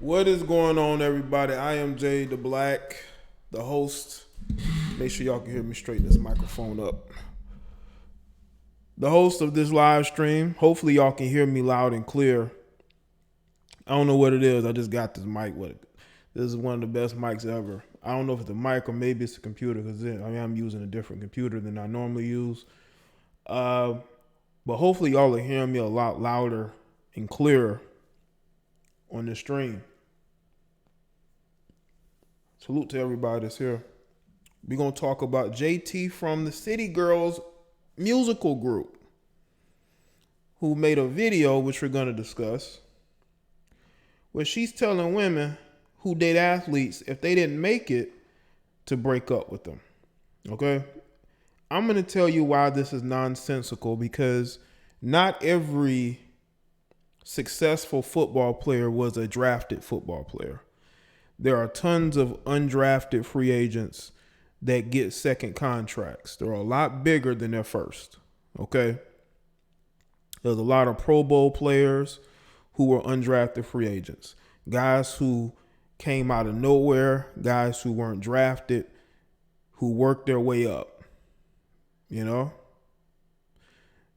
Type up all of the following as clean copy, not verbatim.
What is going on, everybody? I am Jay the Black, the host. Make sure y'all can hear me straighten this microphone up. The host of this live stream. Hopefully y'all can hear me loud and clear. I don't know what it is. I just got this mic with it. This is one of the best mics ever. I don't know if it's a mic or maybe it's a computer because I'm using a different computer than I normally use. But hopefully y'all are hearing me a lot louder and clearer on the stream. Salute to everybody that's here. We're going to talk about JT from the City Girls musical group, who made a video, which we're going to discuss, where she's telling women who date athletes, if they didn't make it, to break up with them. Okay? I'm going to tell you why this is nonsensical, because not every successful football player was a drafted football player. There are tons of undrafted free agents that get second contracts. They're a lot bigger than their first. Okay? There's a lot of Pro Bowl players who were undrafted free agents. Guys who came out of nowhere, guys who weren't drafted, who worked their way up. You know?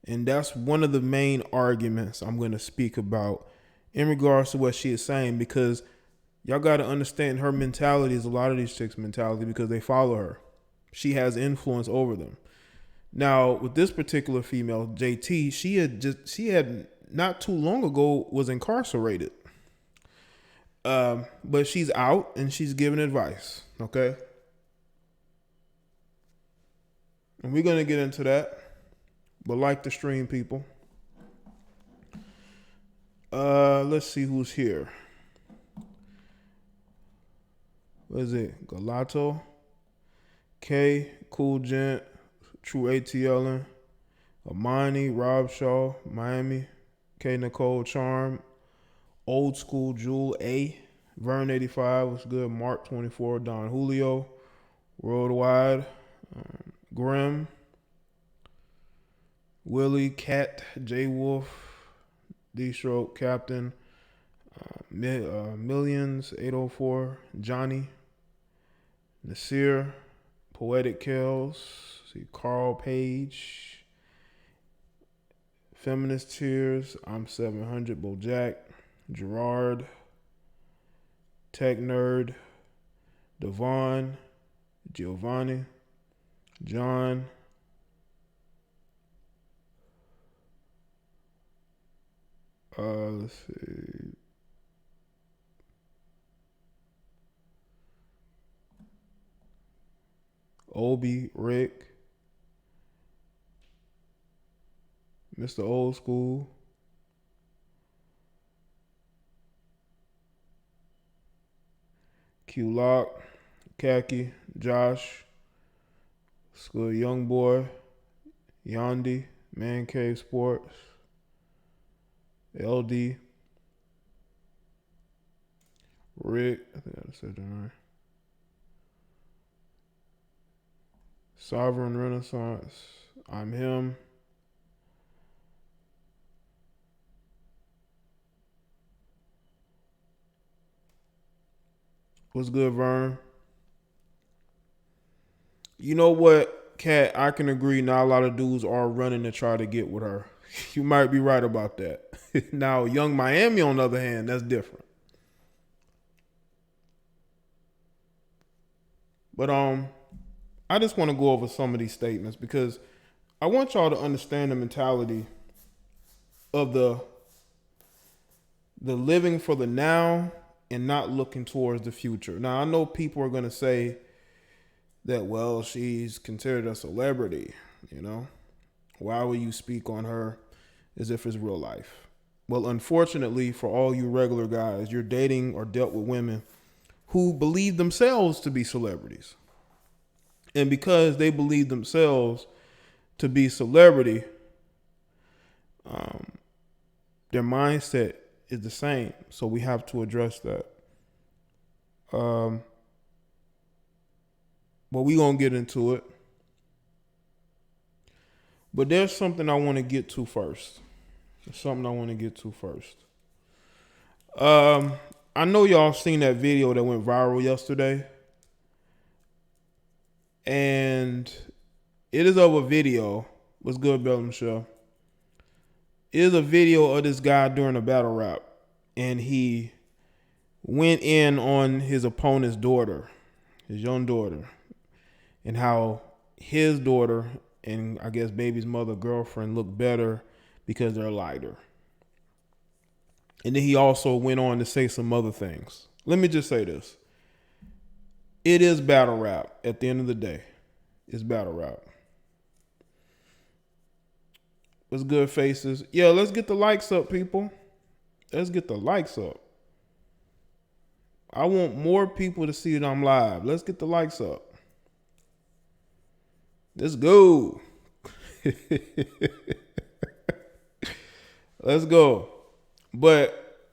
And that's one of the main arguments I'm going to speak about in regards to what she is saying, because y'all got to understand her mentality is a lot of these chicks' mentality because they follow her. She has influence over them. Now, with this particular female, JT, she had not too long ago was incarcerated. But she's out and she's giving advice, okay? And we're going to get into that. But like the stream, people. Let's see who's here. What is it? Galato, K, Cool Gent, True ATLin, Amani, Rob Shaw, Miami, K Nicole Charm, Old School Jewel A, Vern 85, what's good? Mark 24, Don Julio, Worldwide, Grim, Willie, Cat, J Wolf, D-Stroke, Captain, Millions, 804, Johnny, Nasir, Poetic Kills, see Carl Page, Feminist Tears, I'm 700, Bojack, Gerard, Tech Nerd, Devon, Giovanni, John, let's see, Obi, Rick, Mr. Old School, Q Lock, Khaki, Josh, School Young Boy, Yandi, Man Cave Sports, LD, Rick, I think I said that right. Sovereign Renaissance, I'm him. What's good, Vern? You know what, Kat? I can agree. Now a lot of dudes are running to try to get with her. You might be right about that. Now, Young Miami, on the other hand, that's different. But I just want to go over some of these statements because I want y'all to understand the mentality of the living for the now and not looking towards the future. Now, I know people are going to say that, well, she's considered a celebrity, you know? Why would you speak on her as if it's real life? Well, unfortunately, for all you regular guys, you're dating or dealt with women who believe themselves to be celebrities. And because they believe themselves to be celebrity, their mindset is the same. So we have to address that. But we're going to get into it. But there's something I want to get to first. I I know y'all seen that video that went viral yesterday. And it is of a video. What's good, Bella Michelle? It is a video of this guy during a battle rap. And he went in on his opponent's daughter, his young daughter, and how his daughter and I guess baby's mother girlfriend look better because they're lighter. And then he also went on to say some other things. Let me just say this. It is battle rap at the end of the day. It's battle rap. What's good, faces? Yeah, let's get the likes up, people. Let's get the likes up. I want more people to see that I'm live. Let's get the likes up. Let's go. Let's go. But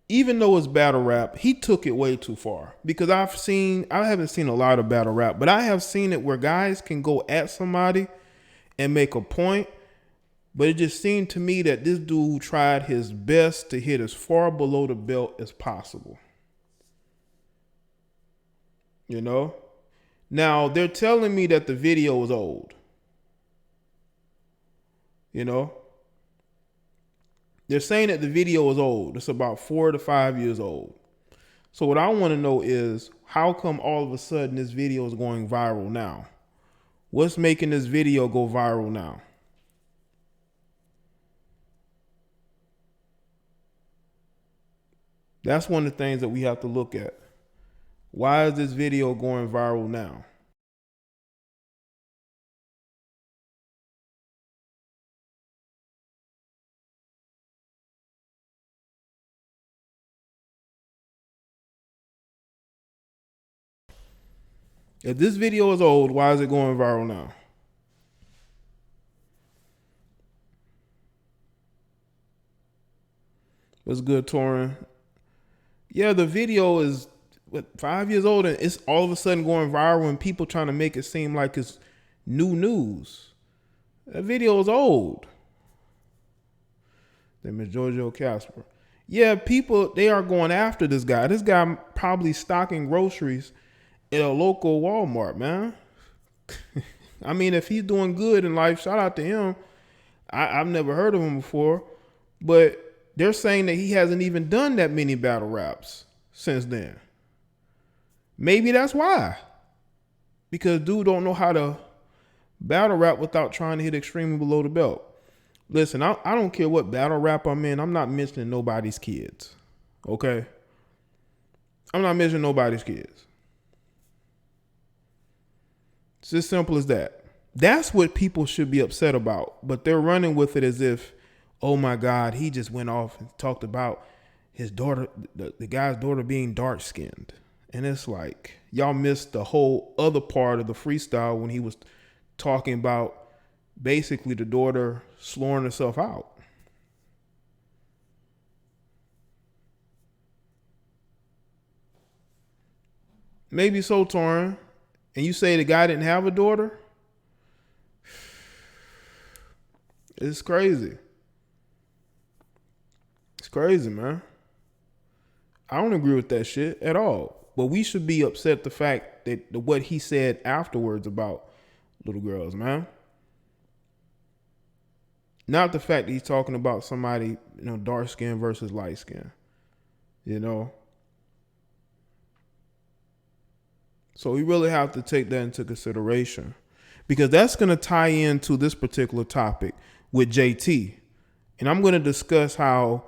even though it's battle rap, he took it way too far. Because I haven't seen a lot of battle rap, but I have seen it where guys can go at somebody and make a point. But it just seemed to me that this dude tried his best to hit as far below the belt as possible. You know? Now, they're telling me that the video is old. You know? They're saying that the video is old. It's about 4 to 5 years old. So what I want to know is, how come all of a sudden this video is going viral now? What's making this video go viral now? That's one of the things that we have to look at. Why is this video going viral now? If this video is old, why is it going viral now? What's good, Torin? Yeah, the video is 5 years old, and it's all of a sudden going viral and people trying to make it seem like it's new news. That video is old. Then Miss Giorgio Casper. Yeah, people, they are going after this guy. This guy probably stocking groceries at a local Walmart, man. I mean, if he's doing good in life, shout out to him. I've never heard of him before, but they're saying that he hasn't even done that many battle raps since then. Maybe that's why. Because dude don't know how to battle rap without trying to hit extremely below the belt. Listen, I don't care what battle rap I'm in. I'm not mentioning nobody's kids. Okay? I'm not mentioning nobody's kids. It's as simple as that. That's what people should be upset about. But they're running with it as if, oh my God, he just went off and talked about his daughter, the guy's daughter being dark skinned. And it's like, y'all missed the whole other part of the freestyle when he was talking about basically the daughter slurring herself out. Maybe so, Torin. And you say the guy didn't have a daughter? It's crazy. It's crazy, man. I don't agree with that shit at all. But we should be upset the fact that what he said afterwards about little girls, man. Not the fact that he's talking about somebody, dark skin versus light skin. So we really have to take that into consideration, because that's going to tie into this particular topic with JT. And I'm going to discuss how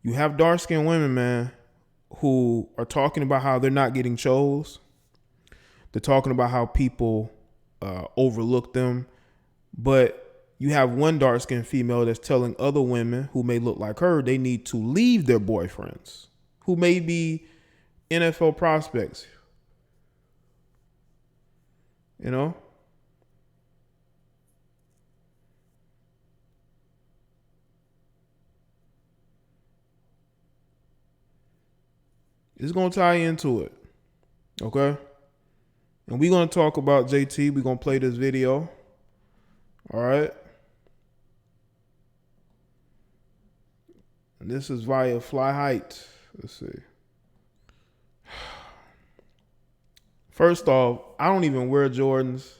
you have dark skinned women, man, who are talking about how they're not getting chose. They're talking about how people overlook them. But you have one dark skinned female that's telling other women who may look like her they need to leave their boyfriends, who may be NFL prospects. It's going to tie into it. Okay? And we're going to talk about JT. We're going to play this video. All right? And this is via Fly Height. Let's see. First off, I don't even wear Jordans.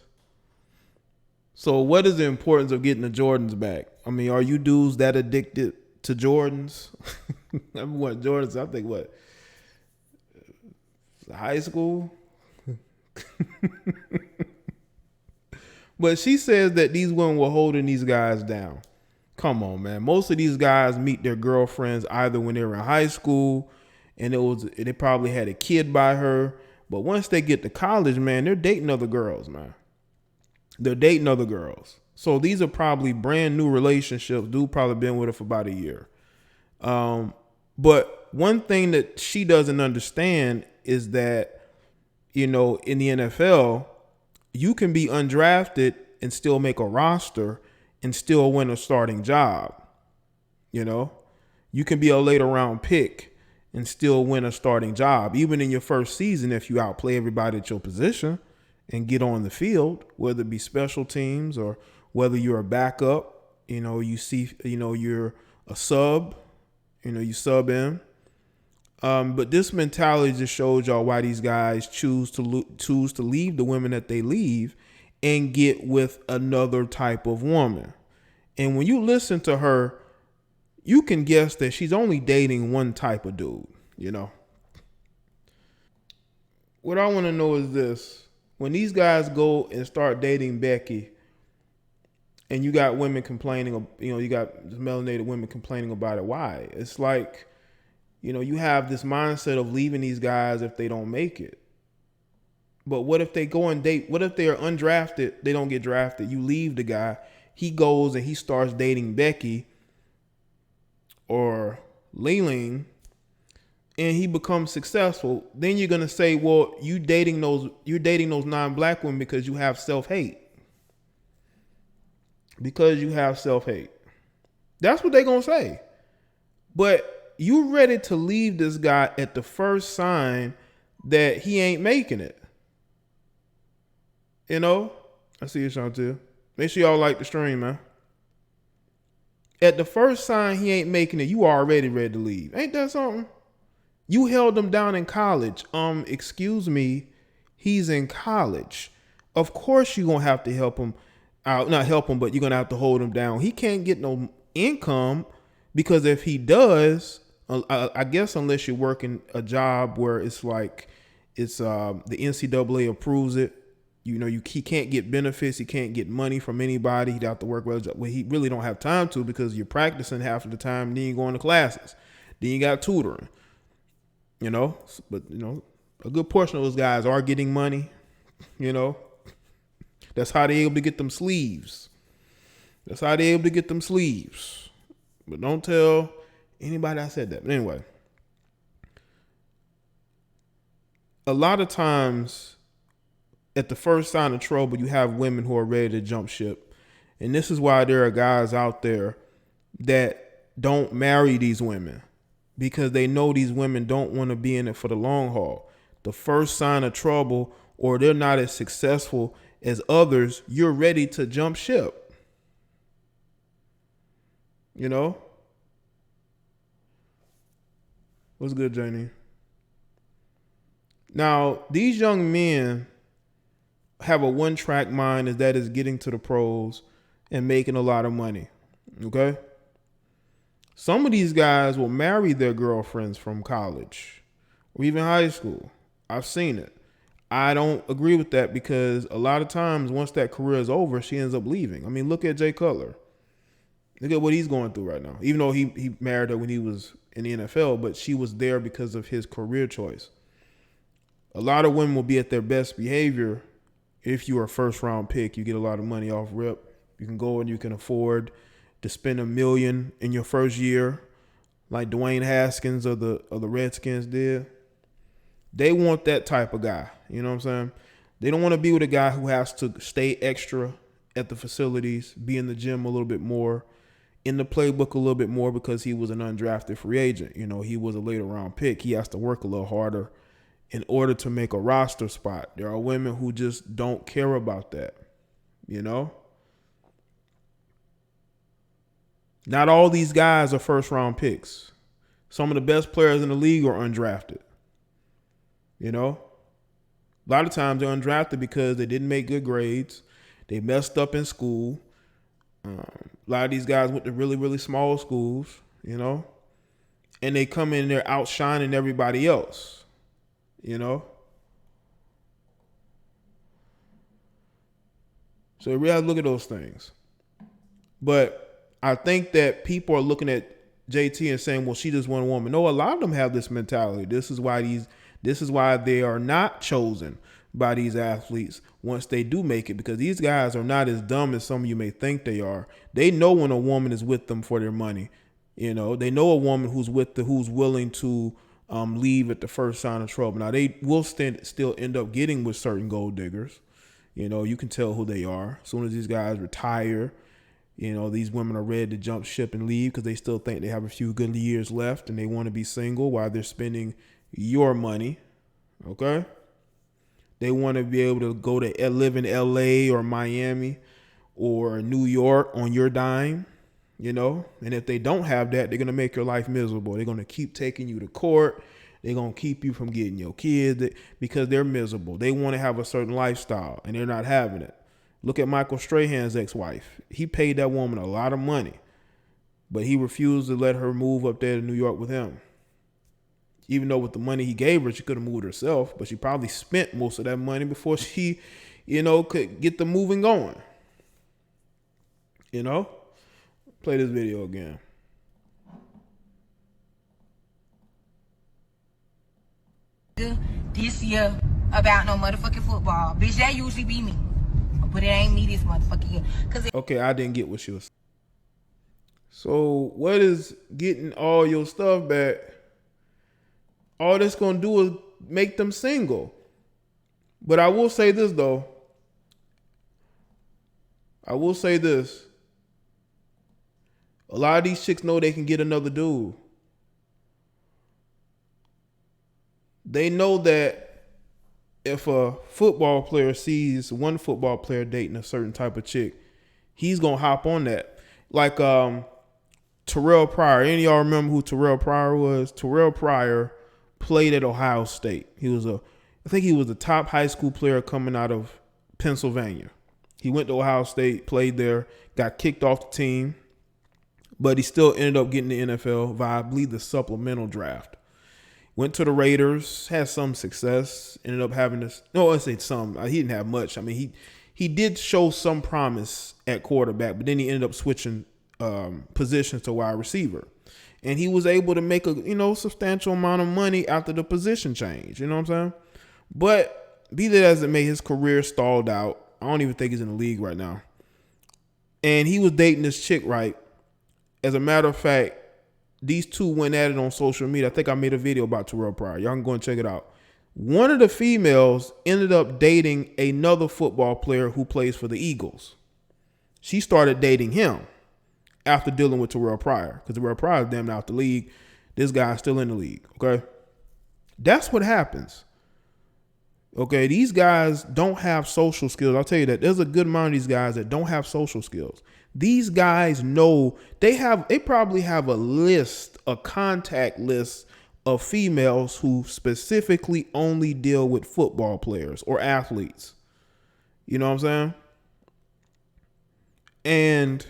So what is the importance of getting the Jordans back? I mean, are you dudes that addicted to Jordans? I what Jordans? I think what high school. But she says that these women were holding these guys down. Come on, man. Most of these guys meet their girlfriends either when they were in high school and they probably had a kid by her. But once they get to college, man, they're dating other girls, man. They're dating other girls. So these are probably brand new relationships. Dude probably been with her for about a year. But one thing that she doesn't understand is that, you know, in the NFL, you can be undrafted and still make a roster and still win a starting job. You know, you can be a later round pick and still win a starting job, even in your first season, if you outplay everybody at your position and get on the field, whether it be special teams or whether you're a backup, you know, you're a sub, you sub in. But this mentality just shows y'all why these guys choose to leave the women that they leave and get with another type of woman. And when you listen to her, you can guess that she's only dating one type of dude, you know. What I want to know is this. When these guys go and start dating Becky and you got women complaining, you got melanated women complaining about it, why? It's like, you have this mindset of leaving these guys if they don't make it. But what if they go and date? What if they are undrafted? They don't get drafted. You leave the guy. He goes and he starts dating Becky or Leland and he becomes successful. Then you're going to say, well, you're dating those non-black women because you have self-hate. Because you have self-hate. That's what they're going to say. But you ready to leave this guy at the first sign that he ain't making it. You know? I see you, Chantel. Make sure y'all like the stream, man. At the first sign he ain't making it, you already ready to leave. Ain't that something? You held him down in college. Excuse me, he's in college. Of course you're going to have to help him out. Not help him, but you're going to have to hold him down. He can't get no income because if he does, I guess unless you're working a job where it's like the NCAA approves it, he can't get benefits, he can't get money from anybody. He'd have to work well, he really don't have time to because you're practicing half of the time, then you're going to classes, then you got tutoring, But a good portion of those guys are getting money, That's how they're able to get them sleeves. But don't tell anybody I said that. But anyway, a lot of times at the first sign of trouble, you have women who are ready to jump ship. And this is why there are guys out there that don't marry these women because they know these women don't want to be in it for the long haul. The first sign of trouble, or they're not as successful as others, you're ready to jump ship. What's good, Janie? Now, these young men have a one-track mind, that is getting to the pros and making a lot of money. Okay? Some of these guys will marry their girlfriends from college or even high school. I've seen it. I don't agree with that because a lot of times once that career is over, she ends up leaving. I mean, look at Jay Cutler. Look at what he's going through right now. Even though he married her when he was in the NFL, but she was there because of his career choice. A lot of women will be at their best behavior if you're a first round pick. You get a lot of money off rip. You can go and you can afford to spend $1 million in your first year, like Dwayne Haskins of the Redskins did. They want that type of guy. You know what I'm saying? They don't want to be with a guy who has to stay extra at the facilities, be in the gym a little bit more, in the playbook a little bit more because he was an undrafted free agent. He was a later round pick. He has to work a little harder in order to make a roster spot. There are women who just don't care about that. You Not all these guys are first round picks. Some of the best players in the league are undrafted. You know, a lot of times they're undrafted because they didn't make good grades. They messed up in school. A lot of these guys went to really, really small schools, you know, and they come in there outshining everybody else, you know. So we have to look at those things. But I think that people are looking at JT and saying, well, she just one woman. No, a lot of them have this mentality. This is why they are not chosen by these athletes once they do make it, because these guys are not as dumb as some of you may think they are. They know when a woman is with them for their money. You know, they know a woman who's willing to leave at the first sign of trouble. Now, they will still end up getting with certain gold diggers. You know, you can tell who they are. As soon as these guys retire, you know, these women are ready to jump ship and leave because they still think they have a few good years left and they want to be single while they're spending your money. Okay? They want to be able to go to live in LA or Miami or New York on your dime, you know? And if they don't have that, they're going to make your life miserable. They're going to keep taking you to court. They're going to keep you from getting your kids because they're miserable. They want to have a certain lifestyle and they're not having it. Look at Michael Strahan's ex-wife. He paid that woman a lot of money, but he refused to let her move up there to New York with him. Even though with the money he gave her, she could have moved herself, but she probably spent most of that money before she, you know, could get the moving going. You know? Play this video again. This year about no motherfucking football. Bitch, that usually be me. But it ain't me this motherfucking year. Okay, I didn't get what she was saying. So what is getting all your stuff back? All that's going to do is make them single. But I will say this, though. I will say this. A lot of these chicks know they can get another dude. They know that if a football player sees one football player dating a certain type of chick, he's going to hop on that. Like Terrell Pryor. Any of y'all remember who Terrell Pryor was? Terrell Pryor played at Ohio State. I think he was the top high school player coming out of Pennsylvania. He went to Ohio State, played there, got kicked off the team, but he still ended up getting the NFL via, I believe, the supplemental draft. Went to the Raiders, had some success, ended up having this. No, I say some. He didn't have much. I mean, he did show some promise at quarterback, but then he ended up switching positions to wide receiver. And he was able to make a, substantial amount of money after the position change. You know what I'm saying? But be that as it may, his career stalled out. I don't even think he's in the league right now. And he was dating this chick, right? As a matter of fact, these two went at it on social media. I think I made a video about Terrell Pryor. Y'all can go and check it out. One of the females ended up dating another football player who plays for the Eagles. She started dating him after dealing with Terrell Pryor, because Terrell Pryor is damn near out the league. This guy's still in the league, okay? That's what happens. Okay, these guys don't have social skills. I'll tell you that. There's a good amount of these guys that don't have social skills. These guys know they probably have a contact list of females who specifically only deal with football players or athletes. You know what I'm saying? And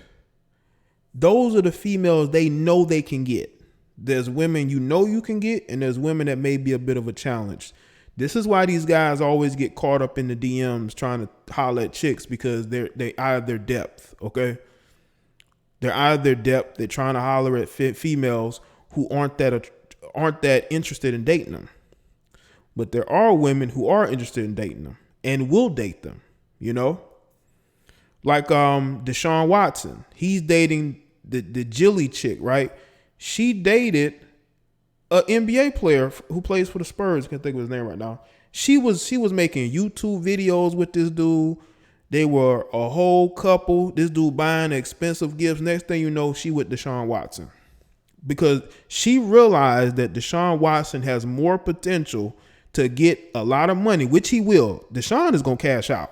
those are the females they know they can get. There's women you can get, and there's women that may be a bit of a challenge. This is why these guys always get caught up in the DMs trying to holler at chicks, because they out of their depth, okay? They're out of their depth. They're trying to holler at females who aren't that interested in dating them. But there are women who are interested in dating them and will date them, Like Deshaun Watson. He's dating the Jilly chick, right? She dated an NBA player who plays for the Spurs. I can't think of his name right now. She was making YouTube videos with this dude. They were a whole couple. This dude buying expensive gifts. Next thing you know, she with Deshaun Watson, because she realized that Deshaun Watson has more potential to get a lot of money, which he will. Deshaun is going to cash out.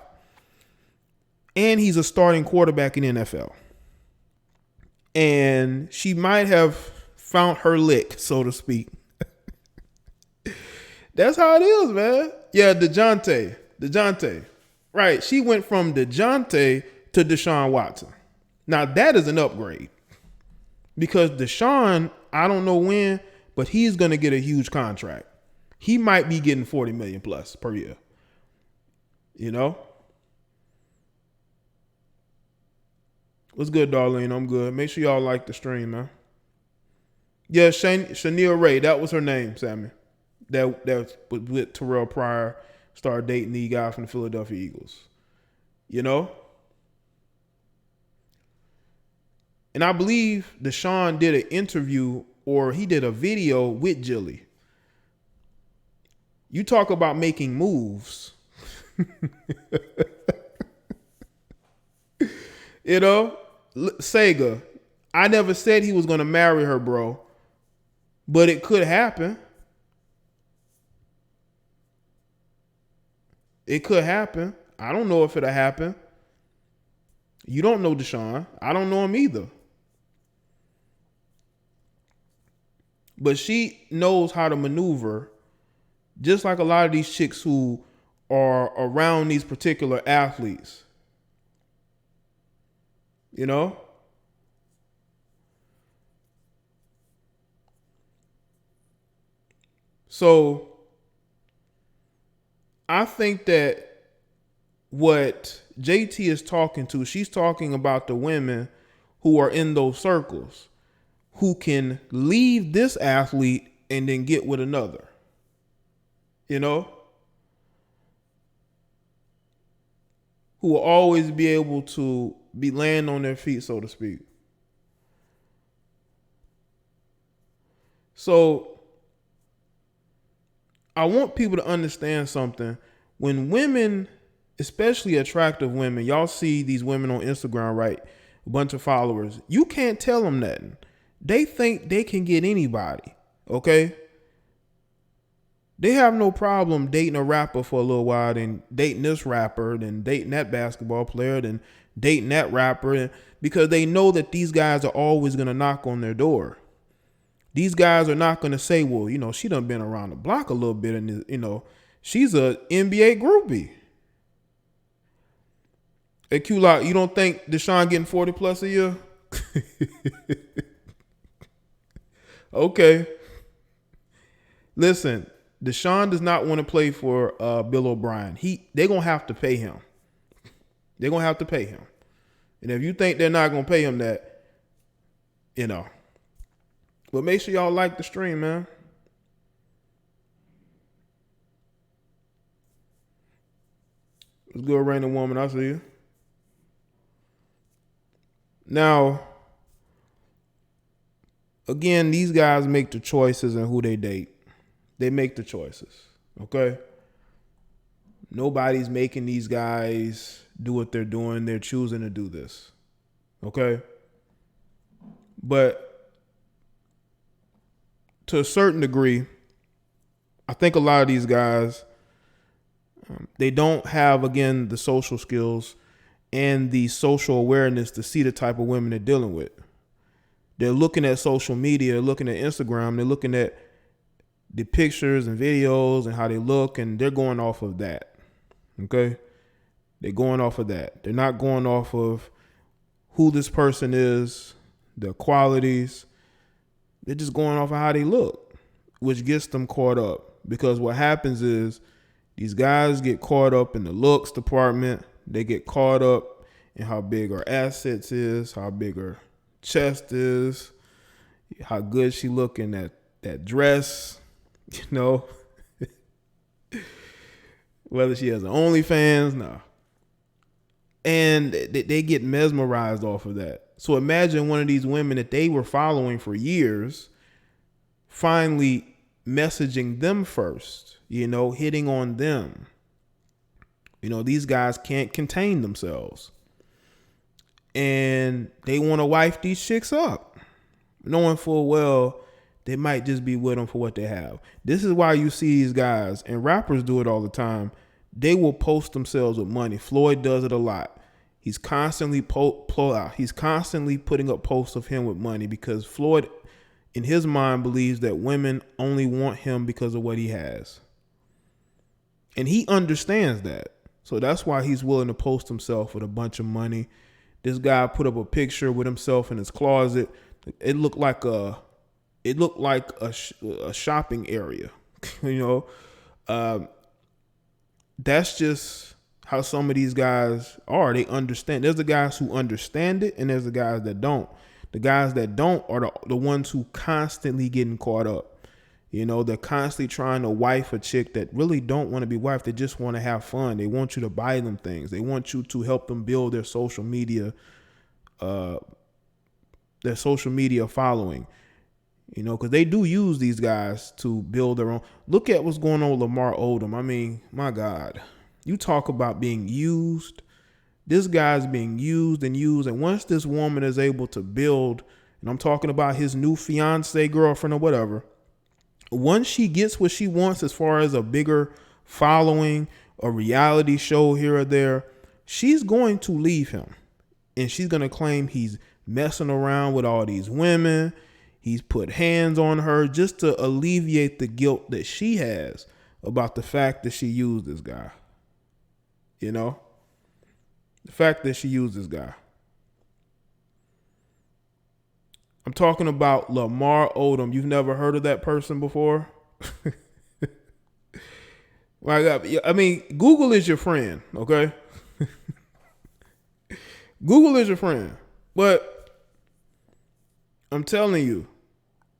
And he's a starting quarterback in the NFL. and she might have found her lick, so to speak. That's how it is, man. Yeah, DeJounte. Right. She went from DeJounte to Deshaun Watson. Now that is an upgrade. Because Deshaun, I don't know when, but he's going to get a huge contract. He might be getting 40 million plus per year. You know? What's good, Darlene? I'm good. Make sure y'all like the stream, man. Yeah, Shania Ray, that was her name, Sammy. That was with Terrell Pryor, started dating the guy from the Philadelphia Eagles. You know? And I believe Deshaun did an interview or he did a video with Jilly. You talk about making moves. You know? Sega, I never said he was going to marry her, bro. But it could happen. It could happen. I don't know if it'll happen. You don't know Deshaun. I don't know him either. But she knows how to maneuver, just like a lot of these chicks who are around these particular athletes. You know? So I think that what JT is talking to, she's talking about the women who are in those circles, who can leave this athlete and then get with another. You know? Who will always be able to be laying on their feet, so to speak. So I want people to understand something. When women, especially attractive women, y'all see these women on Instagram, right? A bunch of followers. You can't tell them nothing. They think they can get anybody, okay? They have no problem dating a rapper for a little while, then dating this rapper, then dating that basketball player, then dating that rapper, because they know that these guys are always going to knock on their door. These guys are not going to say, well, you know, she done been around the block a little bit, and, you know, she's a NBA groupie. Hey, Q-Lock, you don't think Deshaun getting 40 plus a year? Okay. Listen, Deshaun does not want to play for Bill O'Brien. They're going to have to pay him. They're going to have to pay him. And if you think they're not going to pay him that, you know. But make sure y'all like the stream, man. It's good, raining woman. I see you. Now, again, these guys make the choices in who they date. They make the choices, okay? Nobody's making these guys do what they're doing. They're choosing to do this, okay? But to a certain degree, I think a lot of these guys, they don't have, again, the social skills and the social awareness to see the type of women they're dealing with. They're looking at social media, looking at Instagram, they're looking at the pictures and videos and how they look, and they're going off of that, okay? They're going off of that. They're not going off of who this person is, their qualities. They're just going off of how they look, which gets them caught up. Because what happens is these guys get caught up in the looks department. They get caught up in how big her assets is, how big her chest is, how good she look in that dress, you know. Whether she has an OnlyFans, no. And they get mesmerized off of that. So imagine one of these women that they were following for years finally messaging them first, you know, hitting on them. You know, these guys can't contain themselves. And they want to wife these chicks up, knowing full well they might just be with them for what they have. This is why you see these guys, and rappers do it all the time. They will post themselves with money. Floyd does it a lot. He's constantly he's constantly putting up posts of him with money because Floyd, in his mind, believes that women only want him because of what he has. And he understands that. So that's why he's willing to post himself with a bunch of money. This guy put up a picture with himself in his closet. It looked like a shopping area, you know. That's just how some of these guys are. They understand. There's the guys who understand it, and there's the guys that don't. The guys that don't are the ones who constantly getting caught up. You know, they're constantly trying to wife a chick that really don't want to be wifed. They just want to have fun. They want you to buy them things. They want you to help them build their social media following. You know, because they do use these guys to build their own. Look at what's going on with Lamar Odom. I mean, my God, you talk about being used. This guy's being used. And once this woman is able to build, and I'm talking about his new fiance, girlfriend, or whatever, once she gets what she wants as far as a bigger following, a reality show here or there, she's going to leave him. And she's going to claim he's messing around with all these women. He's put hands on her just to alleviate the guilt that she has about the fact that she used this guy. You know? The fact that she used this guy. I'm talking about Lamar Odom. You've never heard of that person before? I mean, Google is your friend, okay? Google is your friend. But I'm telling you,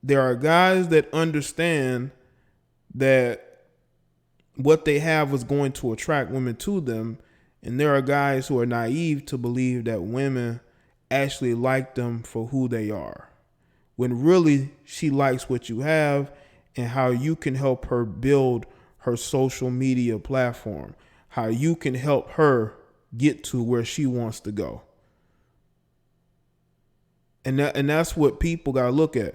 there are guys that understand that what they have is going to attract women to them. And there are guys who are naive to believe that women actually like them for who they are, when really she likes what you have and how you can help her build her social media platform, how you can help her get to where she wants to go. And that's what people got to look at.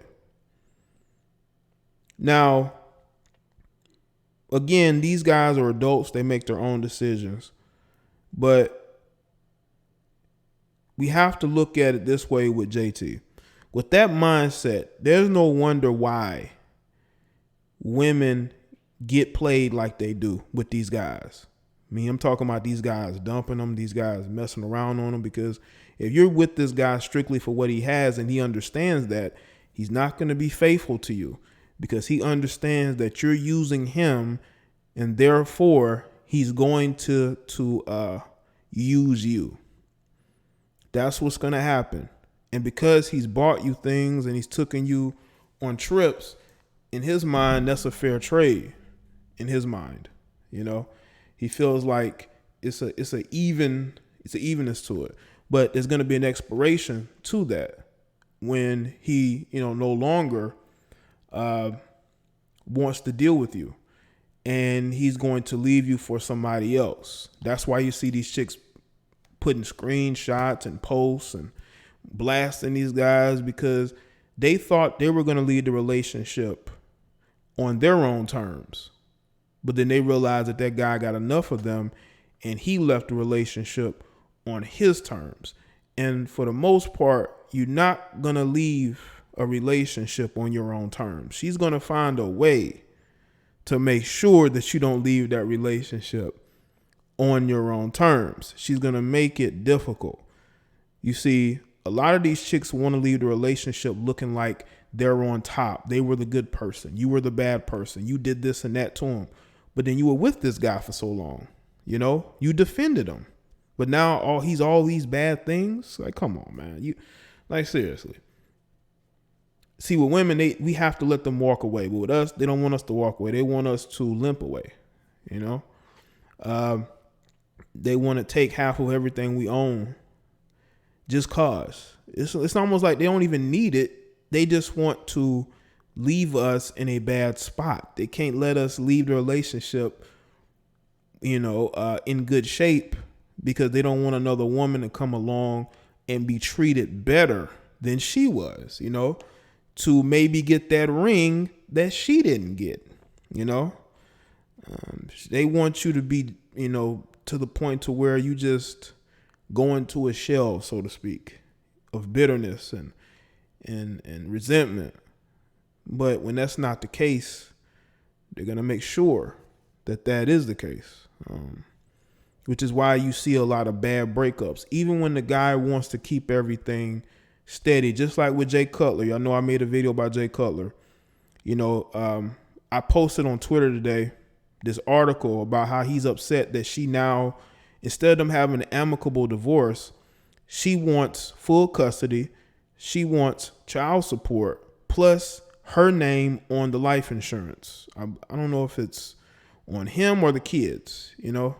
Now, again, these guys are adults. They make their own decisions. But we have to look at it this way with JT. With that mindset, there's no wonder why women get played like they do with these guys. I mean, I'm talking about these guys dumping them, these guys messing around on them, because if you're with this guy strictly for what he has and he understands that, he's not going to be faithful to you because he understands that you're using him and therefore he's going to use you. That's what's going to happen. And because he's bought you things and he's taken you on trips, in his mind, that's a fair trade. In his mind, you know, he feels like it's an evenness to it. But there's going to be an expiration to that when he, you know, no longer wants to deal with you, and he's going to leave you for somebody else. That's why you see these chicks putting screenshots and posts and blasting these guys, because they thought they were going to lead the relationship on their own terms. But then they realized that that guy got enough of them and he left the relationship on his terms. And for the most part, you're not going to leave a relationship on your own terms. She's going to find a way to make sure that you don't leave that relationship on your own terms. She's going to make it difficult. You see, a lot of these chicks want to leave the relationship looking like they're on top. They were the good person. You were the bad person. You did this and that to him. But then you were with this guy for so long. You know, you defended him. But now he's all these bad things. Like, come on, man. Seriously. See, with women, we have to let them walk away. But with us, they don't want us to walk away. They want us to limp away. You know, they want to take half of everything we own just cause. It's almost like they don't even need it. They just want to leave us in a bad spot. They can't let us leave the relationship, you know, in good shape, because they don't want another woman to come along and be treated better than she was, you know, to maybe get that ring that she didn't get, you know. They want you to be, you know, to the point to where you just go into a shell, so to speak, of bitterness and resentment. But when that's not the case, they're going to make sure that that is the case, which is why you see a lot of bad breakups. Even when the guy wants to keep everything steady, just like with Jay Cutler. Y'all know I made a video about Jay Cutler. You know, I posted on Twitter today this article about how he's upset that she now, instead of them having an amicable divorce, she wants full custody. She wants child support plus her name on the life insurance. I don't know if it's on him or the kids, you know.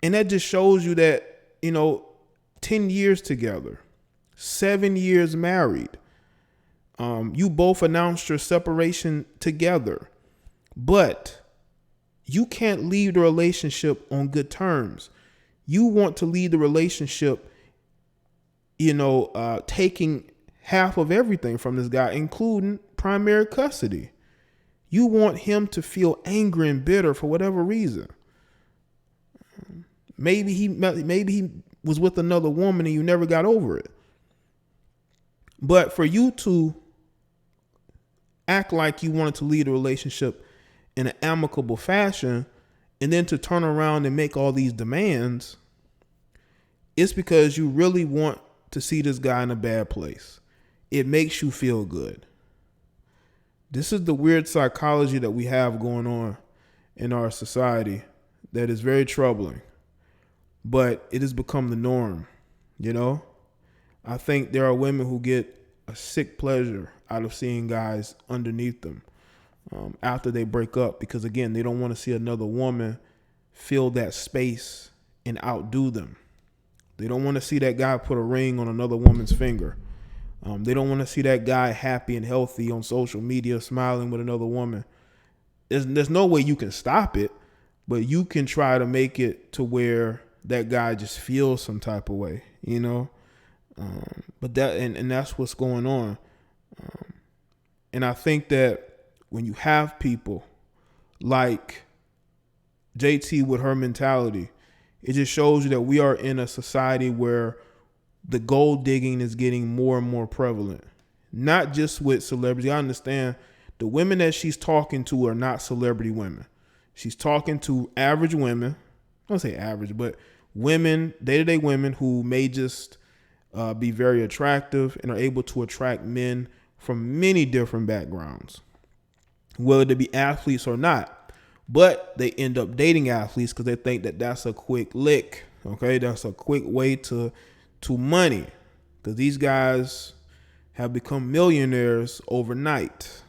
And that just shows you that, you know, 10 years together, 7 years married. You both announced your separation together, but you can't leave the relationship on good terms. You want to leave the relationship, you know, taking half of everything from this guy, including primary custody. You want him to feel angry and bitter for whatever reason. Maybe he was with another woman and you never got over it. But for you to act like you wanted to lead a relationship in an amicable fashion and then to turn around and make all these demands, it's because you really want to see this guy in a bad place. It makes you feel good. This is the weird psychology that we have going on in our society that is very troubling, but it has become the norm. You know, I think there are women who get a sick pleasure out of seeing guys underneath them after they break up, because again, they don't want to see another woman fill that space and outdo them. They don't want to see that guy put a ring on another woman's finger. They don't want to see that guy happy and healthy on social media, smiling with another woman. There's no way you can stop it, but you can try to make it to where that guy just feels some type of way, you know? But that, and that's what's going on. And I think that when you have people like JT with her mentality, it just shows you that we are in a society where the gold digging is getting more and more prevalent. Not just with celebrities. I understand the women that she's talking to are not celebrity women. She's talking to average women. I don't say average, but women, day-to-day women who may just be very attractive and are able to attract men from many different backgrounds, whether they be athletes or not. But they end up dating athletes because they think that that's a quick lick. Okay, that's a quick way to money, because these guys have become millionaires overnight.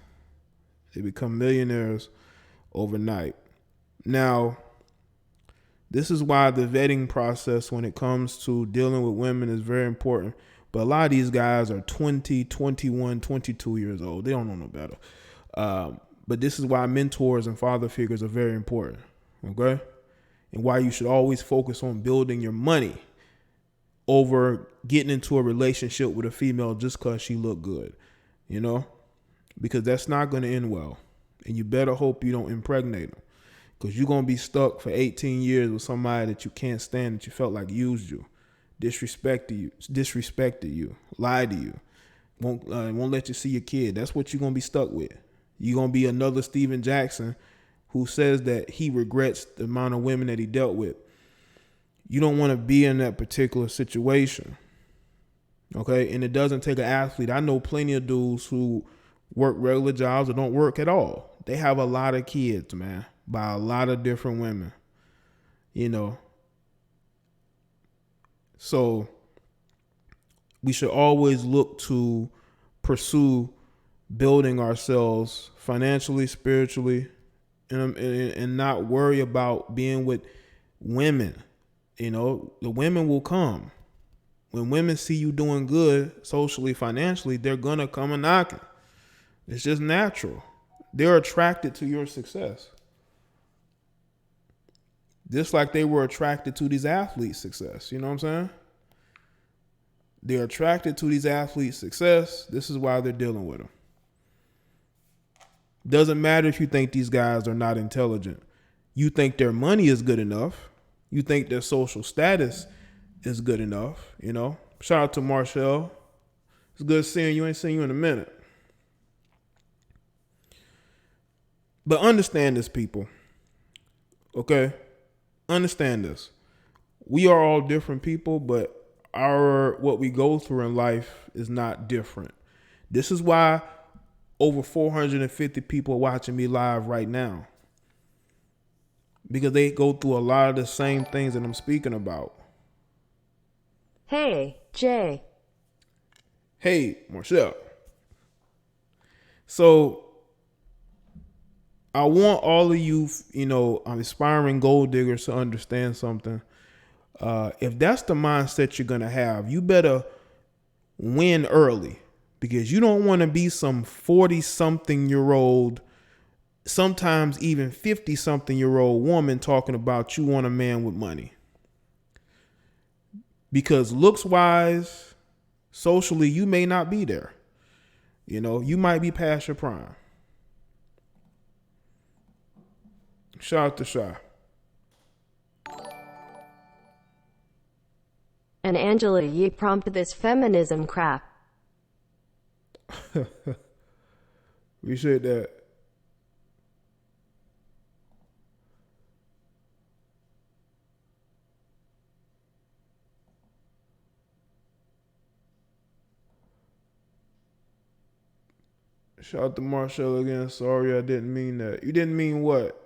They become millionaires overnight. Now, this is why the vetting process when it comes to dealing with women is very important. But a lot of these guys are 20, 21, 22 years old. They don't know no better. But this is why mentors and father figures are very important. Okay? And why you should always focus on building your money over getting into a relationship with a female just because she look good, you know, because that's not going to end well. And you better hope you don't impregnate them, because you're going to be stuck for 18 years with somebody that you can't stand, that you felt like used you, disrespected you, lied to you, won't let you see your kid. That's what you're going to be stuck with. You're going to be another Steven Jackson who says that he regrets the amount of women that he dealt with. You don't want to be in that particular situation. Okay? And it doesn't take an athlete. I know plenty of dudes who work regular jobs or don't work at all. They have a lot of kids, man, by a lot of different women, you know. So we should always look to pursue building ourselves financially, spiritually, and not worry about being with women. You know, the women will come. When women see you doing good socially, financially, they're going to come and knock it. It's just natural. They're attracted to your success. Just like they were attracted to these athletes' success. You know what I'm saying? They're attracted to these athletes' success. This is why they're dealing with them. Doesn't matter if you think these guys are not intelligent. You think their money is good enough. you think their social status is good enough, you know. Shout out to Marshall. It's good seeing you. Ain't seen you in a minute. But understand this, people. Okay? Understand this. We are all different people, but what we go through in life is not different. This is why over 450 people are watching me live right now. Because they go through a lot of the same things that I'm speaking about. Hey, Jay. Hey, Marshall. So I want all of you, you know, aspiring gold diggers to understand something. If that's the mindset you're going to have, you better win early, because you don't want to be some 40-something-year-old, sometimes even 50-something-year-old woman talking about you want a man with money. Because looks-wise, socially, you may not be there. You know, you might be past your prime. Shout out to Shy. And Angela Yee prompted this feminism crap. Appreciate that. Shout out to Marshall again. Sorry, I didn't mean that. You didn't mean what?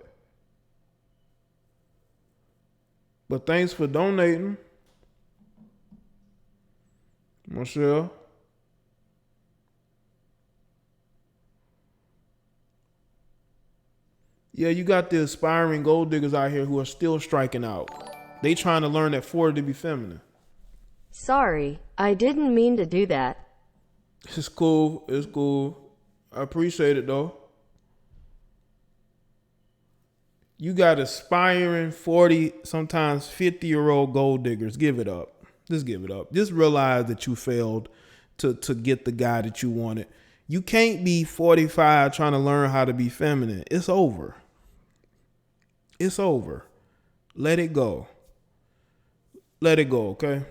But thanks for donating, Marshall. Yeah, you got the aspiring gold diggers out here who are still striking out. They trying to learn at 40 to be feminine. Sorry, I didn't mean to do that. It's cool. It's cool. I appreciate it, though. You got aspiring 40, sometimes 50-year-old gold diggers. Give it up. Just give it up. Just realize that you failed to get the guy that you wanted. You can't be 45 trying to learn how to be feminine. It's over. It's over. Let it go. Let it go, okay?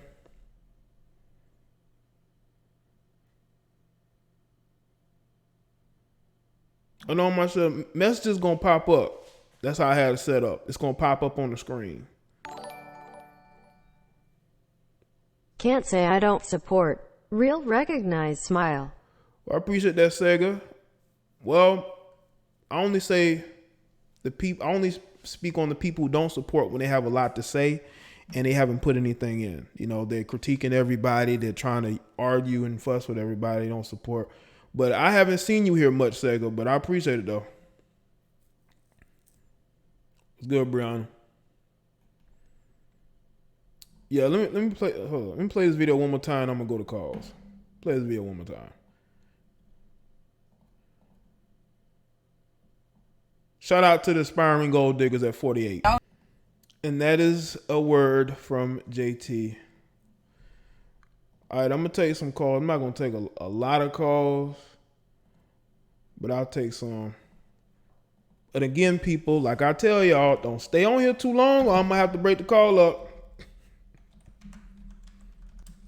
I know myself, messages gonna pop up. That's how I had it set up. It's gonna pop up on the screen. Can't say I don't support. Real recognized smile. Well, I appreciate that, Sega. Well, I only say the people. I only speak on the people who don't support when they have a lot to say and they haven't put anything in. You know, they're critiquing everybody. They're trying to argue and fuss with everybody. They don't support. But I haven't seen you here much, Sega. But I appreciate it though. It's good, Brianna. Yeah, let me play. Hold on. Let me play this video one more time. I'm gonna go to calls. Play this video one more time. Shout out to the aspiring gold diggers at 48. And that is a word from JT. All right, I'm going to take some calls. I'm not going to take a lot of calls, but I'll take some. But again, people, like I tell y'all, don't stay on here too long or I'm going to have to break the call up.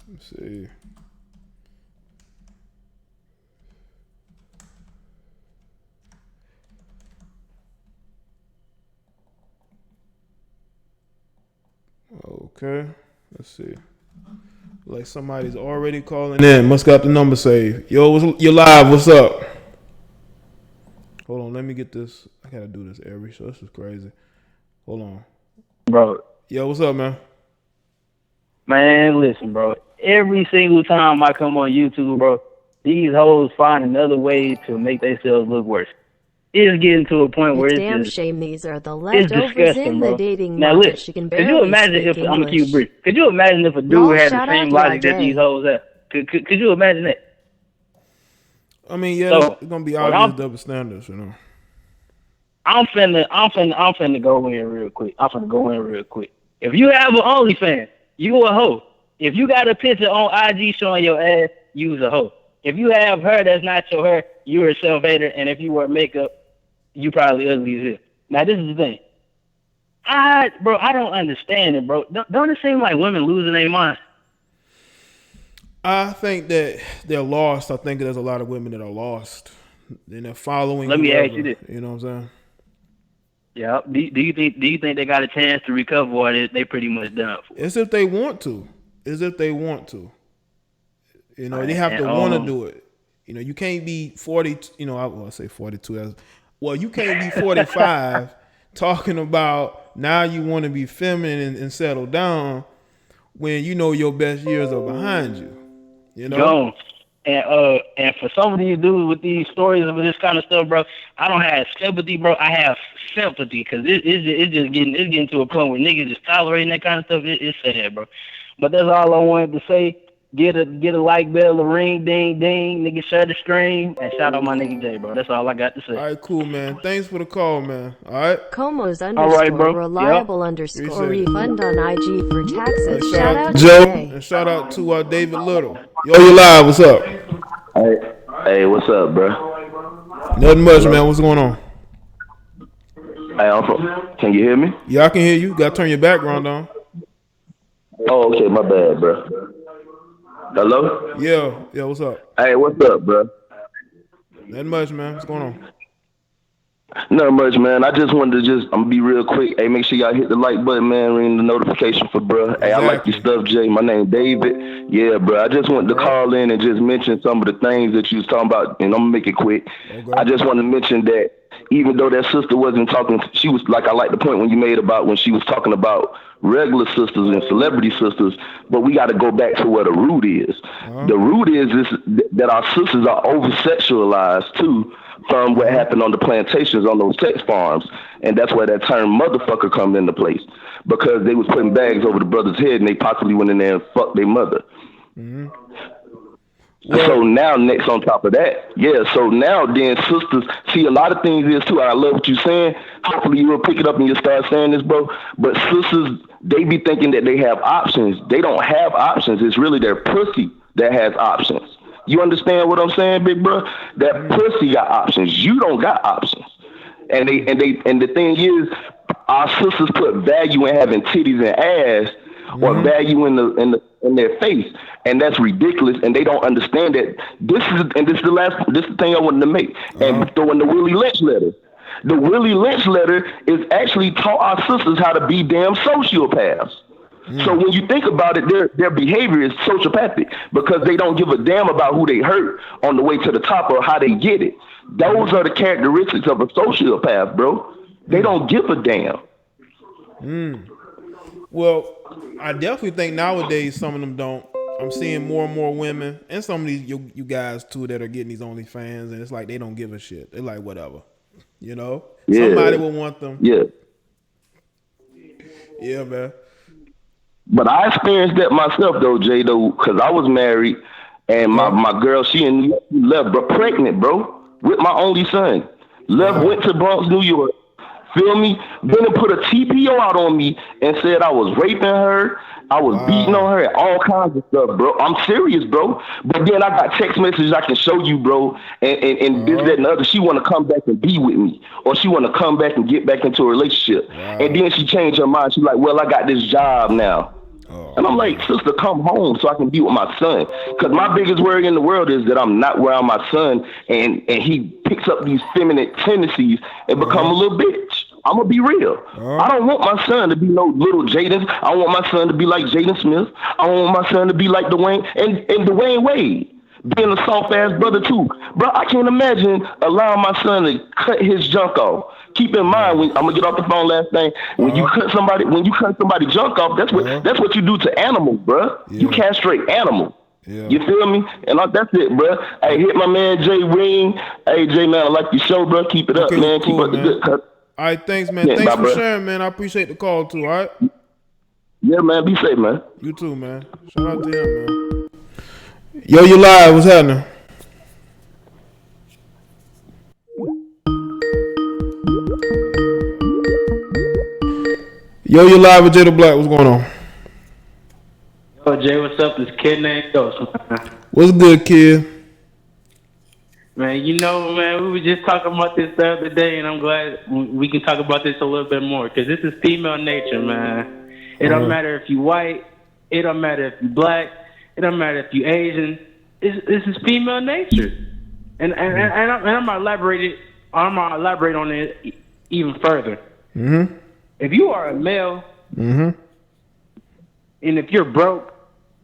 Let's see. Okay, let's see. Like somebody's already calling in. Must got the number saved. Yo, you're live. What's up? Hold on, let me get this. I gotta do this every show. This is crazy. Hold on, bro. Yo, what's up, man? Man, listen, bro. Every single time I come on YouTube, bro, these hoes find another way to make themselves look worse. It's getting to a point where It's it's damn just, shame these are the it's leftovers disgusting, in bro. the dating Now market. listen, She can could you barely imagine if speak I'm gonna keep English. brief? Could you imagine if a dude Y'all had shout the out same to logic that Jaye. these hoes have? Could you imagine that? I mean, yeah, So, it's gonna be when obvious double standards, you know. I'm finna go in real quick. If you have an OnlyFans, you a hoe. If you got a picture on IG showing your ass, you's a hoe. If you have hair that's not your hair, you're a self-hater. And if you wear makeup, you probably ugly as hell. Now, this is the thing. Bro, I don't understand it, bro. Don't it seem like women losing their mind? I think that they're lost. I think there's a lot of women that are lost, and they're following. Let me ask you this. You know what I'm saying? Yeah. Do you think they got a chance to recover, or they pretty much done for? It's if they want to. You know, they have to want to do it. You know, you can't be 40. You know, I say 42. You can't be 45 talking about now you want to be feminine and settle down when you know your best years are behind you. You know. And for some of these dudes with these stories of this kind of stuff, bro, I don't have sympathy, bro. I have sympathy because it's getting to a point where niggas just tolerating that kind of stuff. It's sad, bro. But that's all I wanted to say. Get a like bell, a ring, ding, ding. Nigga, share the stream and shout out my nigga Jay, bro. That's all I got to say. All right, cool, man. Thanks for the call, man. All right. Como's Appreciate _reliable _ refund on IG for taxes. Shout out to Joe Jaye. and shout out to David Little. Yo, you live? What's up? Hey, what's up, bro? Nothing much, man. What's going on? Hey, can you hear me? Yeah, I can hear you. You gotta turn your background on. Oh, okay, my bad, bro. Hello? Yeah. What's up? Hey, what's up, bro? Nothing much, man. What's going on? Not much, man. I just wanted to I'm gonna be real quick. Hey, make sure y'all hit the like button, man. Ring the notification for bro. Exactly. Hey, I like your stuff, Jay. My name David. Yeah, bro. I just wanted to call in and just mention some of the things that you was talking about, and I'm gonna make it quick. Okay. I just want to mention that even though that sister wasn't talking, she was like, I like the point when you made about when she was talking about regular sisters and celebrity sisters, but we got to go back to where the root is. The root is that our sisters are over-sexualized too, from what happened on the plantations on those sex farms. And that's where that term motherfucker comes into place, because they was putting bags over the brother's head and they possibly went in there and fucked their mother. Mm-hmm. Yeah. So now next on top of that, so now then sisters, see a lot of things is too, I love what you're saying. Hopefully you will pick it up and you'll start saying this, bro. But sisters, they be thinking that they have options. They don't have options. It's really their pussy that has options. You understand what I'm saying, big bro? That pussy got options. You don't got options. And the thing is, our sisters put value in having titties and ass, or value in their face, and that's ridiculous. And they don't understand that this is the thing I wanted to make. And throwing the Willie Lynch letter. The Willie Lynch letter is actually taught our sisters how to be damn sociopaths. So when you think about it, their behavior is sociopathic because they don't give a damn about who they hurt on the way to the top or how they get it. Those are the characteristics of a sociopath, bro. They don't give a damn. Well, I definitely think nowadays some of them don't. I'm seeing more and more women and some of these you guys too that are getting these OnlyFans, and it's like they don't give a shit. They're like, whatever. You know? Yeah. Somebody will want them. Yeah. Yeah, man. But I experienced that myself though, Jay, though, because I was married and my girl, she left, bro, pregnant, bro, with my only son. Went to Bronx, New York. Feel me? Then they put a TPO out on me and said I was raping her. I was beating on her and all kinds of stuff, bro. I'm serious, bro. But then I got text messages I can show you, bro. And this, that, and the other. She want to come back and be with me. Or she want to come back and get back into a relationship. And then she changed her mind. She's like, well, I got this job now. And I'm like, sister, come home so I can be with my son. Because my biggest worry in the world is that I'm not around my son and he picks up these feminine tendencies and become a little bitch. I'm going to be real. I don't want my son to be no little Jaden. I want my son to be like Jaden Smith. I want my son to be like Dwayne and Dwayne Wade. Being a soft-ass brother, too. Bro, I can't imagine allowing my son to cut his junk off. Keep in mind, when I'm going to get off the phone last thing, when you cut somebody junk off, that's what you do to animals, bro. Yeah. You castrate animals. Yeah. You feel me? And that's it, bro. Hey, hit my man Jay Ring. Hey, Jay, man, I like your show, bro. Keep it up, man. Keep up the good cut. All right, thanks, man. Yeah, thanks for sharing, man. I appreciate the call, too, all right? Yeah, man. Be safe, man. You too, man. Shout out to him, man. Yo, you live. What's happening? Yo, you live with Jay the Black. What's going on? Yo, Jay, what's up? This kid named Ghost. What's good, kid? Man, man, we were just talking about this the other day, and I'm glad we can talk about this a little bit more, because this is female nature, man. It don't matter if you white, it don't matter if you black, it don't matter if you Asian. This is female nature, and I'm gonna elaborate on it even further. Mm-hmm. If you are a male, mm-hmm. and if you're broke,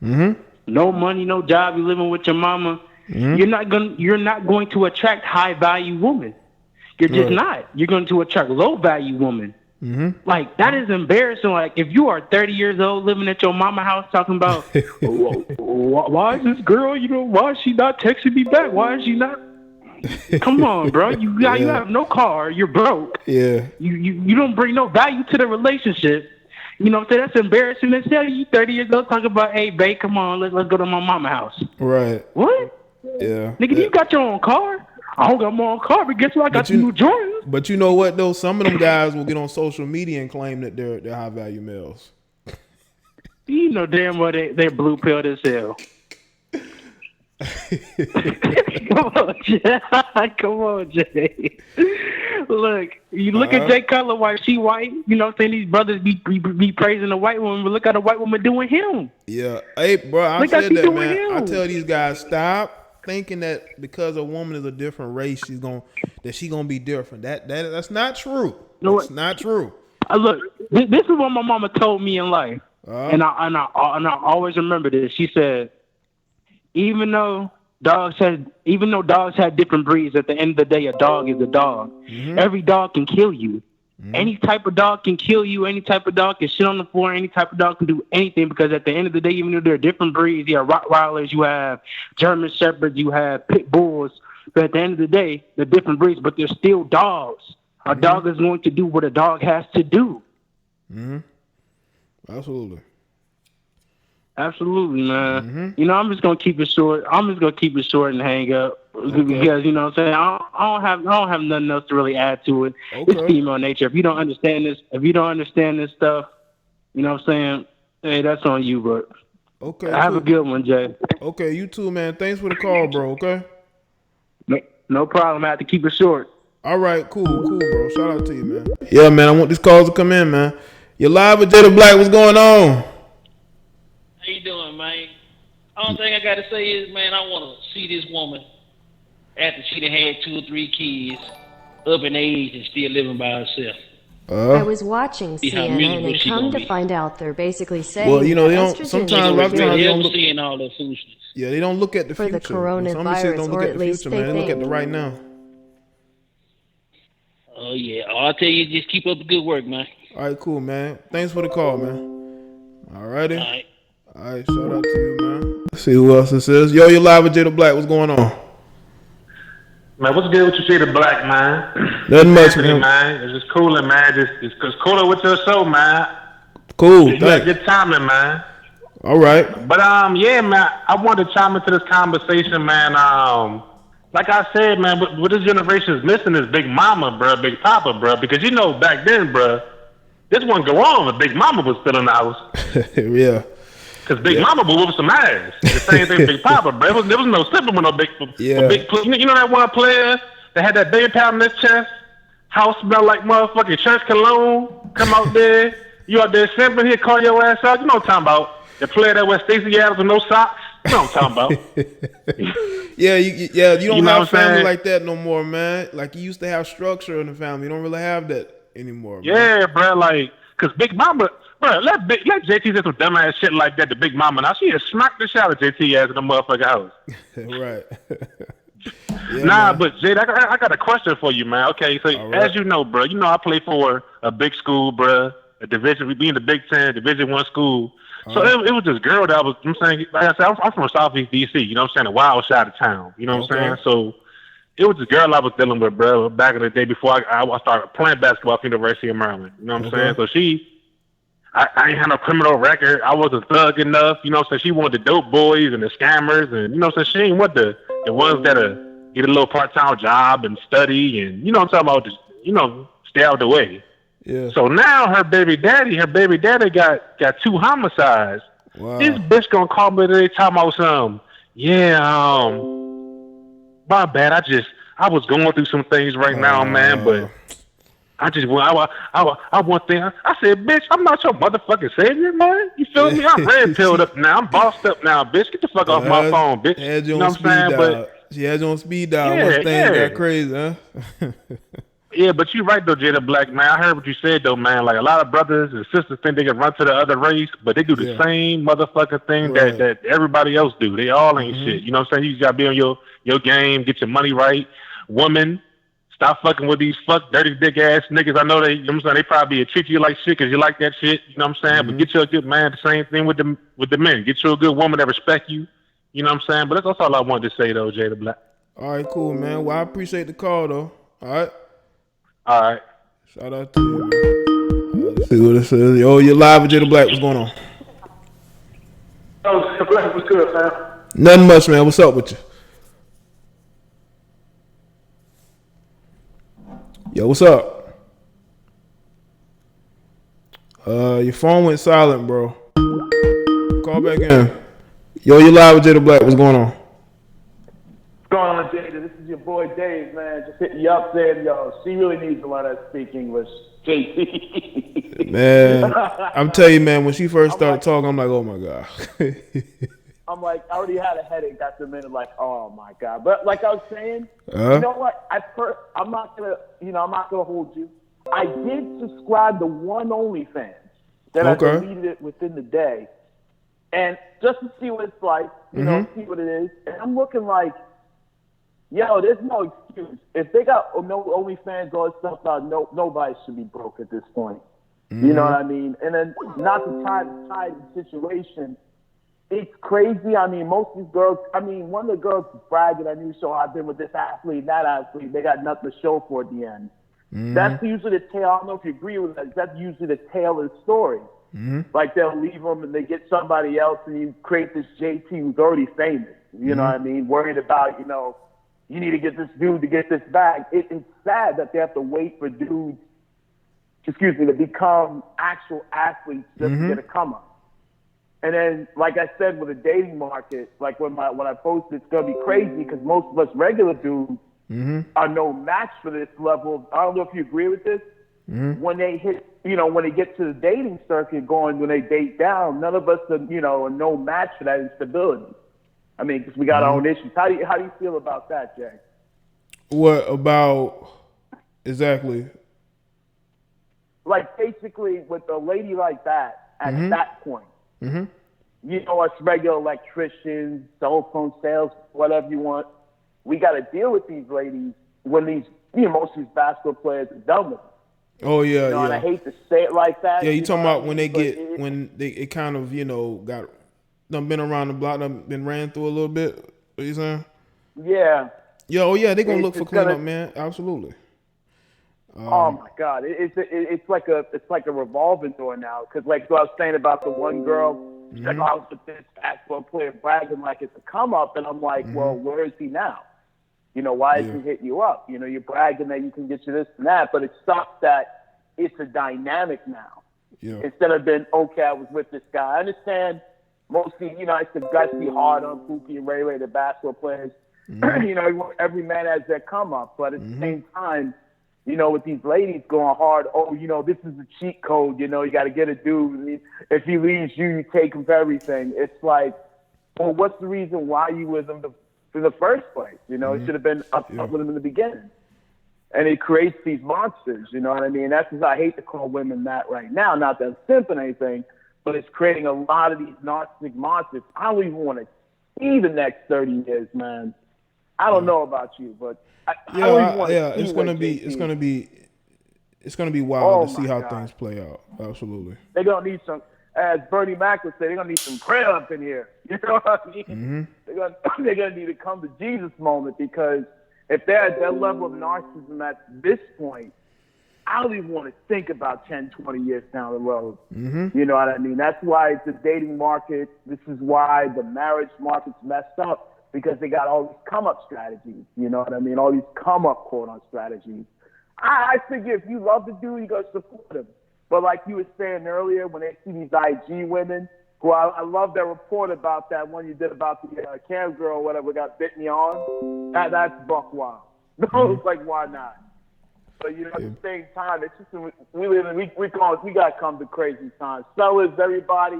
mm-hmm. no money, no job, you living with your mama. Mm-hmm. You're not going to attract high value women. You're just not. You're going to attract low value women. Mm-hmm. Like, that is embarrassing. Like, if you are 30 years old living at your mama house talking about why is this girl, why is she not texting me back? Why is she not? Come on, bro. You have no car. You're broke. Yeah. You don't bring no value to the relationship. You know what I'm saying? That's embarrassing as hell. You 30 years old talking about, hey, babe, come on, let's go to my mama house. Right. What? Yeah. Nigga, you got your own car? I don't got my own car, but guess what? I got some new Jordans. But you know what, though? Some of them guys will get on social media and claim that they're high-value males. You know damn well they're blue-pilled as hell. Come on, Jay. Look, you look at Jay Cutler, white, she white. You know what I'm saying? These brothers be praising the white woman, but look at the white woman doing him. Yeah. Hey, bro, I look said that, man. I tell these guys, stop thinking that because a woman is a different race, she's gonna be different. That's not true. That's not true. Look, this is what my mama told me in life, and I always remember this. She said, even though dogs had different breeds, at the end of the day, a dog is a dog. Mm-hmm. Every dog can kill you. Mm-hmm. Any type of dog can kill you. Any type of dog can shit on the floor. Any type of dog can do anything, because at the end of the day, even though there are different breeds, you have Rottweilers, you have German Shepherds, you have Pit Bulls, but at the end of the day, they're different breeds, but they're still dogs. A dog is going to do what a dog has to do. Mm-hmm. Absolutely, man. Mm-hmm. I'm just gonna keep it short. And hang up, because you know what I'm saying. I don't have nothing else to really add to it. Okay. It's female nature. If you don't understand this stuff, you know what I'm saying. Hey, that's on you, but okay. Have a good one, Jay. Okay, you too, man. Thanks for the call, bro. Okay. No problem. I have to keep it short. All right, cool, bro. Shout out to you, man. Yeah, man. I want these calls to come in, man. You're live with Jada Black. What's going on? How you doing, man? Only thing I gotta say is, man, I wanna see this woman after she done had 2 or 3 kids, up in age and still living by herself. I was watching CNN and come to find out they're basically saying, well, they don't. Sometimes, they don't look seeing all the foolishness. Yeah, they don't look at the for future. the coronavirus, don't or look at least future, man. They look at the right now. Oh yeah, I'll tell you, just keep up the good work, man. All right, cool, man. Thanks for the call, man. All righty. All right, shout out to you, man. Let's see who else this is. Yo, you're live with Jada Black. What's going on? Man, what's good with you, Jada Black, man? Nothing much, man. It's just cooling, man. Just cooler with your show, man. Cool. You got good timing, man. All right. But yeah, man, I wanted to chime into this conversation, man. Like I said, man, what this generation is missing is Big Mama, bro, Big Papa, bro. Because back then, bro, this wouldn't go on if Big Mama was still in the house. Yeah. Because Big Mama would whoop some ass. The same thing Big Papa, bro. There was no sipping with no big. Yeah. You know that one player that had that baby powder in his chest? House smell like motherfucking church cologne. Come out there. You out there simping, he'll call your ass out. You know what I'm talking about. The player that wears Stacey Adams with no socks. You know what I'm talking about. You don't have family like that no more, man. Like you used to have structure in the family. You don't really have that anymore, man. Yeah, bro. Like, because Big Mama, bro, let JT say some dumbass shit like that to Big Mama. Now she has smacked the shit out of JT ass in the motherfucking house. Right. But Jade, I got a question for you, man. Okay, so as you know, bro, I play for a big school, bro, a division. We be in the Big Ten, Division I school. So it was this girl that I'm saying, like I said, I'm from Southeast DC. You know what I'm saying, a wild side of town. You know what I'm saying? So it was this girl I was dealing with, bro, back in the day before I started playing basketball at the University of Maryland. You know what I'm saying? So I ain't had no criminal record. I wasn't thug enough. You know what I'm saying? She wanted the dope boys and the scammers, and you know what I'm saying? She ain't want the ones that get a little part-time job and study, and you know what I'm talking about, just, stay out of the way. Yeah. So now her baby daddy got 2 homicides. Wow. This bitch gonna call me today talking about some, my bad. I was going through some things right now, man, but I want thing. I said, bitch, I'm not your motherfucking savior, man. You feel me? I'm red pilled up now. I'm bossed up now, bitch. Get the fuck off my phone, bitch. You know what I'm saying? But she had you on speed dial once things got crazy, huh? Yeah, but you're right though, Jada Black, man. I heard what you said though, man. Like a lot of brothers and sisters think they can run to the other race, but they do the same motherfucking thing that everybody else do. They all ain't shit. You know what I'm saying? You just gotta be on your game, get your money right. Woman, stop fucking with these dirty dick ass niggas. I know they, you know what I'm saying, they probably treat you like shit because you like that shit. You know what I'm saying? But get you a good man. The same thing with the men. Get you a good woman that respect you. You know what I'm saying? But that's all I wanted to say though, Jada Black. All right, cool, man. Well, I appreciate the call though. All right. All right. Shout out to you, man. Let's see what it says. Yo, you're live with Jada Black. What's going on? Oh, Jada Black, what's good, man? Nothing much, man. What's up with you? Yo, what's up? Your phone went silent, bro. Call back in. Yo, you're live with Jada Black. What's going on? What's going on, Jada? This is your boy Dave, man. Just hitting you up saying, yo, she really needs to learn how to speak English. JT. Man, I'm telling you, man, when she first started talking, I'm like, oh my God. I'm like, I already had a headache after a minute, like, oh my God. But like I was saying, you know what? I'm not gonna hold you. I did subscribe to one OnlyFans that I deleted it within the day. And just to see what it's like, you know, see what it is. And I'm looking like, yo, there's no excuse. If they got no OnlyFans, all this stuff, nobody should be broke at this point. You know what I mean? And then not to tie the situation, it's crazy. I mean, most of these girls, one of the girls was bragging, I knew, so I've been with this athlete, that athlete. They got nothing to show for at the end. That's usually the tail. I don't know if you agree with that. That's usually the tail of the story. Like they'll leave them and they get somebody else and you create this JT who's already famous. You know what I mean? Worried about, you know, you need to get this dude to get this bag. It's sad that they have to wait for dudes, to become actual athletes just to get a come up. And then, like I said, with the dating market, like when I post, it's gonna be crazy because most of us regular dudes are no match for this level. I don't know if you agree with this. When they hit, when they get to the dating circuit, when they date down, none of us are, are no match for that instability. I mean, because we got our own issues. How do you feel about that, Jay? What about exactly? Like basically, with a lady like that at that point, us regular electricians, cell phone sales, whatever you want, we got to deal with these ladies when these, most of these basketball players are done with them. Oh yeah, And I hate to say it like that. Yeah, you talking about when they get it kind of got been around the block, been ran through a little bit. What you saying? Yeah. Yeah, they gonna look for cleanup, man. Absolutely. Oh my God, it's like a revolving door now. Because like what I was saying about the one girl, she's like, I was with this basketball player bragging like it's a come up, and I'm like, well, where is he now? Why is he hitting you up? You're bragging that you can get you this and that, but it sucks that it's a dynamic now. Yeah. Instead of being, okay, I was with this guy. I understand mostly, I said guys be hard on Pookie and Ray, the basketball players. Every man has their come up, but at the same time, with these ladies going hard, this is a cheat code, you got to get a dude. If he leaves you take him for everything. It's like, well, what's the reason why you with him in the first place? It should have been up with him in the beginning. And it creates these monsters, you know what I mean? That's just, I hate to call women that right now. Not that I'm simping anything, but it's creating a lot of these narcissistic monsters. I don't even want to see the next 30 years, man. I don't know about you, but it's gonna be wild to see how things play out. Absolutely. They're gonna need some, as Bernie Mac would say, they're gonna need some prayer up in here. You know what I mean? They're gonna need to come to Jesus moment, because if they're at that level of narcissism at this point, I don't even want to think about 10, 20 years down the road. You know what I mean? That's why the dating market, this is why the marriage market's messed up, because they got all these come-up strategies. You know what I mean? All these come-up, quote-on strategies. I figure if you love the dude, you got to support him. But like you were saying earlier, when they see these IG women, who I love that report about that one you did about the cam girl or whatever got bit in the arm. That's buck wild. It's like, why not? But you know, at the same time, it's just we got to come to crazy times. Fellas, everybody,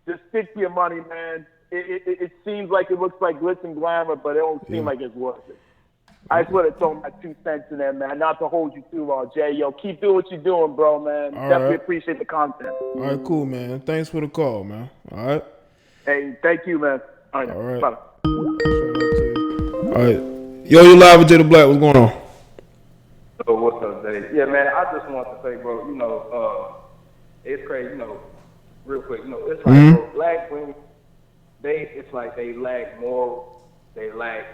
just stick to your money, man. It seems like it looks like glitz and glamour, but it don't seem like it's worth it. I just want to throw my 2 cents in there, man. Not to hold you too long, Jay. Yo, keep doing what you're doing, bro, man. Definitely appreciate the content. All right, cool, man. Thanks for the call, man. All right. Hey, thank you, man. All right. Bye. All right. Yo, you live with Jada Black. What's going on? So what's up, Jay? Yeah, man. I just want to say, bro. You know, it's crazy. You know, real quick. You know, it's like bro, black women. It's like they lack moral. They lack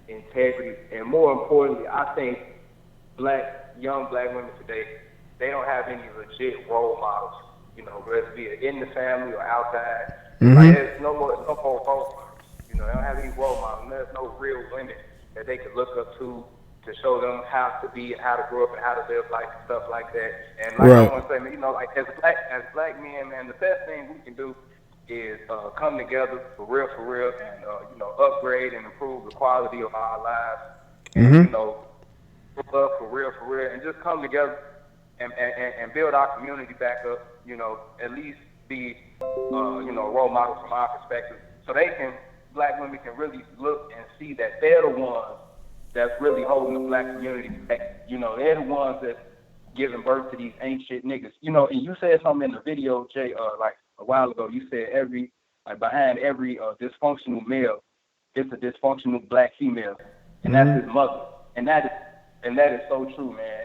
integrity, and more importantly, I think young black women today, they don't have any legit role models. You know, whether it be in the family or outside. Like there's no more role models. You know, they don't have any role models. There's no real women that they can look up to show them how to be and how to grow up and how to live life and stuff like that. And like I want to say, man, you know, like as black men, man, the best thing we can do is come together for real, and you know, upgrade and improve the quality of our lives. And you know, love for real, and just come together and build our community back up. You know, at least be you know, role models from our perspective, so black women can really look and see that they're the ones that's really holding the black community back. You know, they're the ones that's giving birth to these ain't shit niggas. You know, and you said something in the video, Jay, like a while ago. You said behind every dysfunctional male, it's a dysfunctional black female, and that's his mother. And that is so true, man.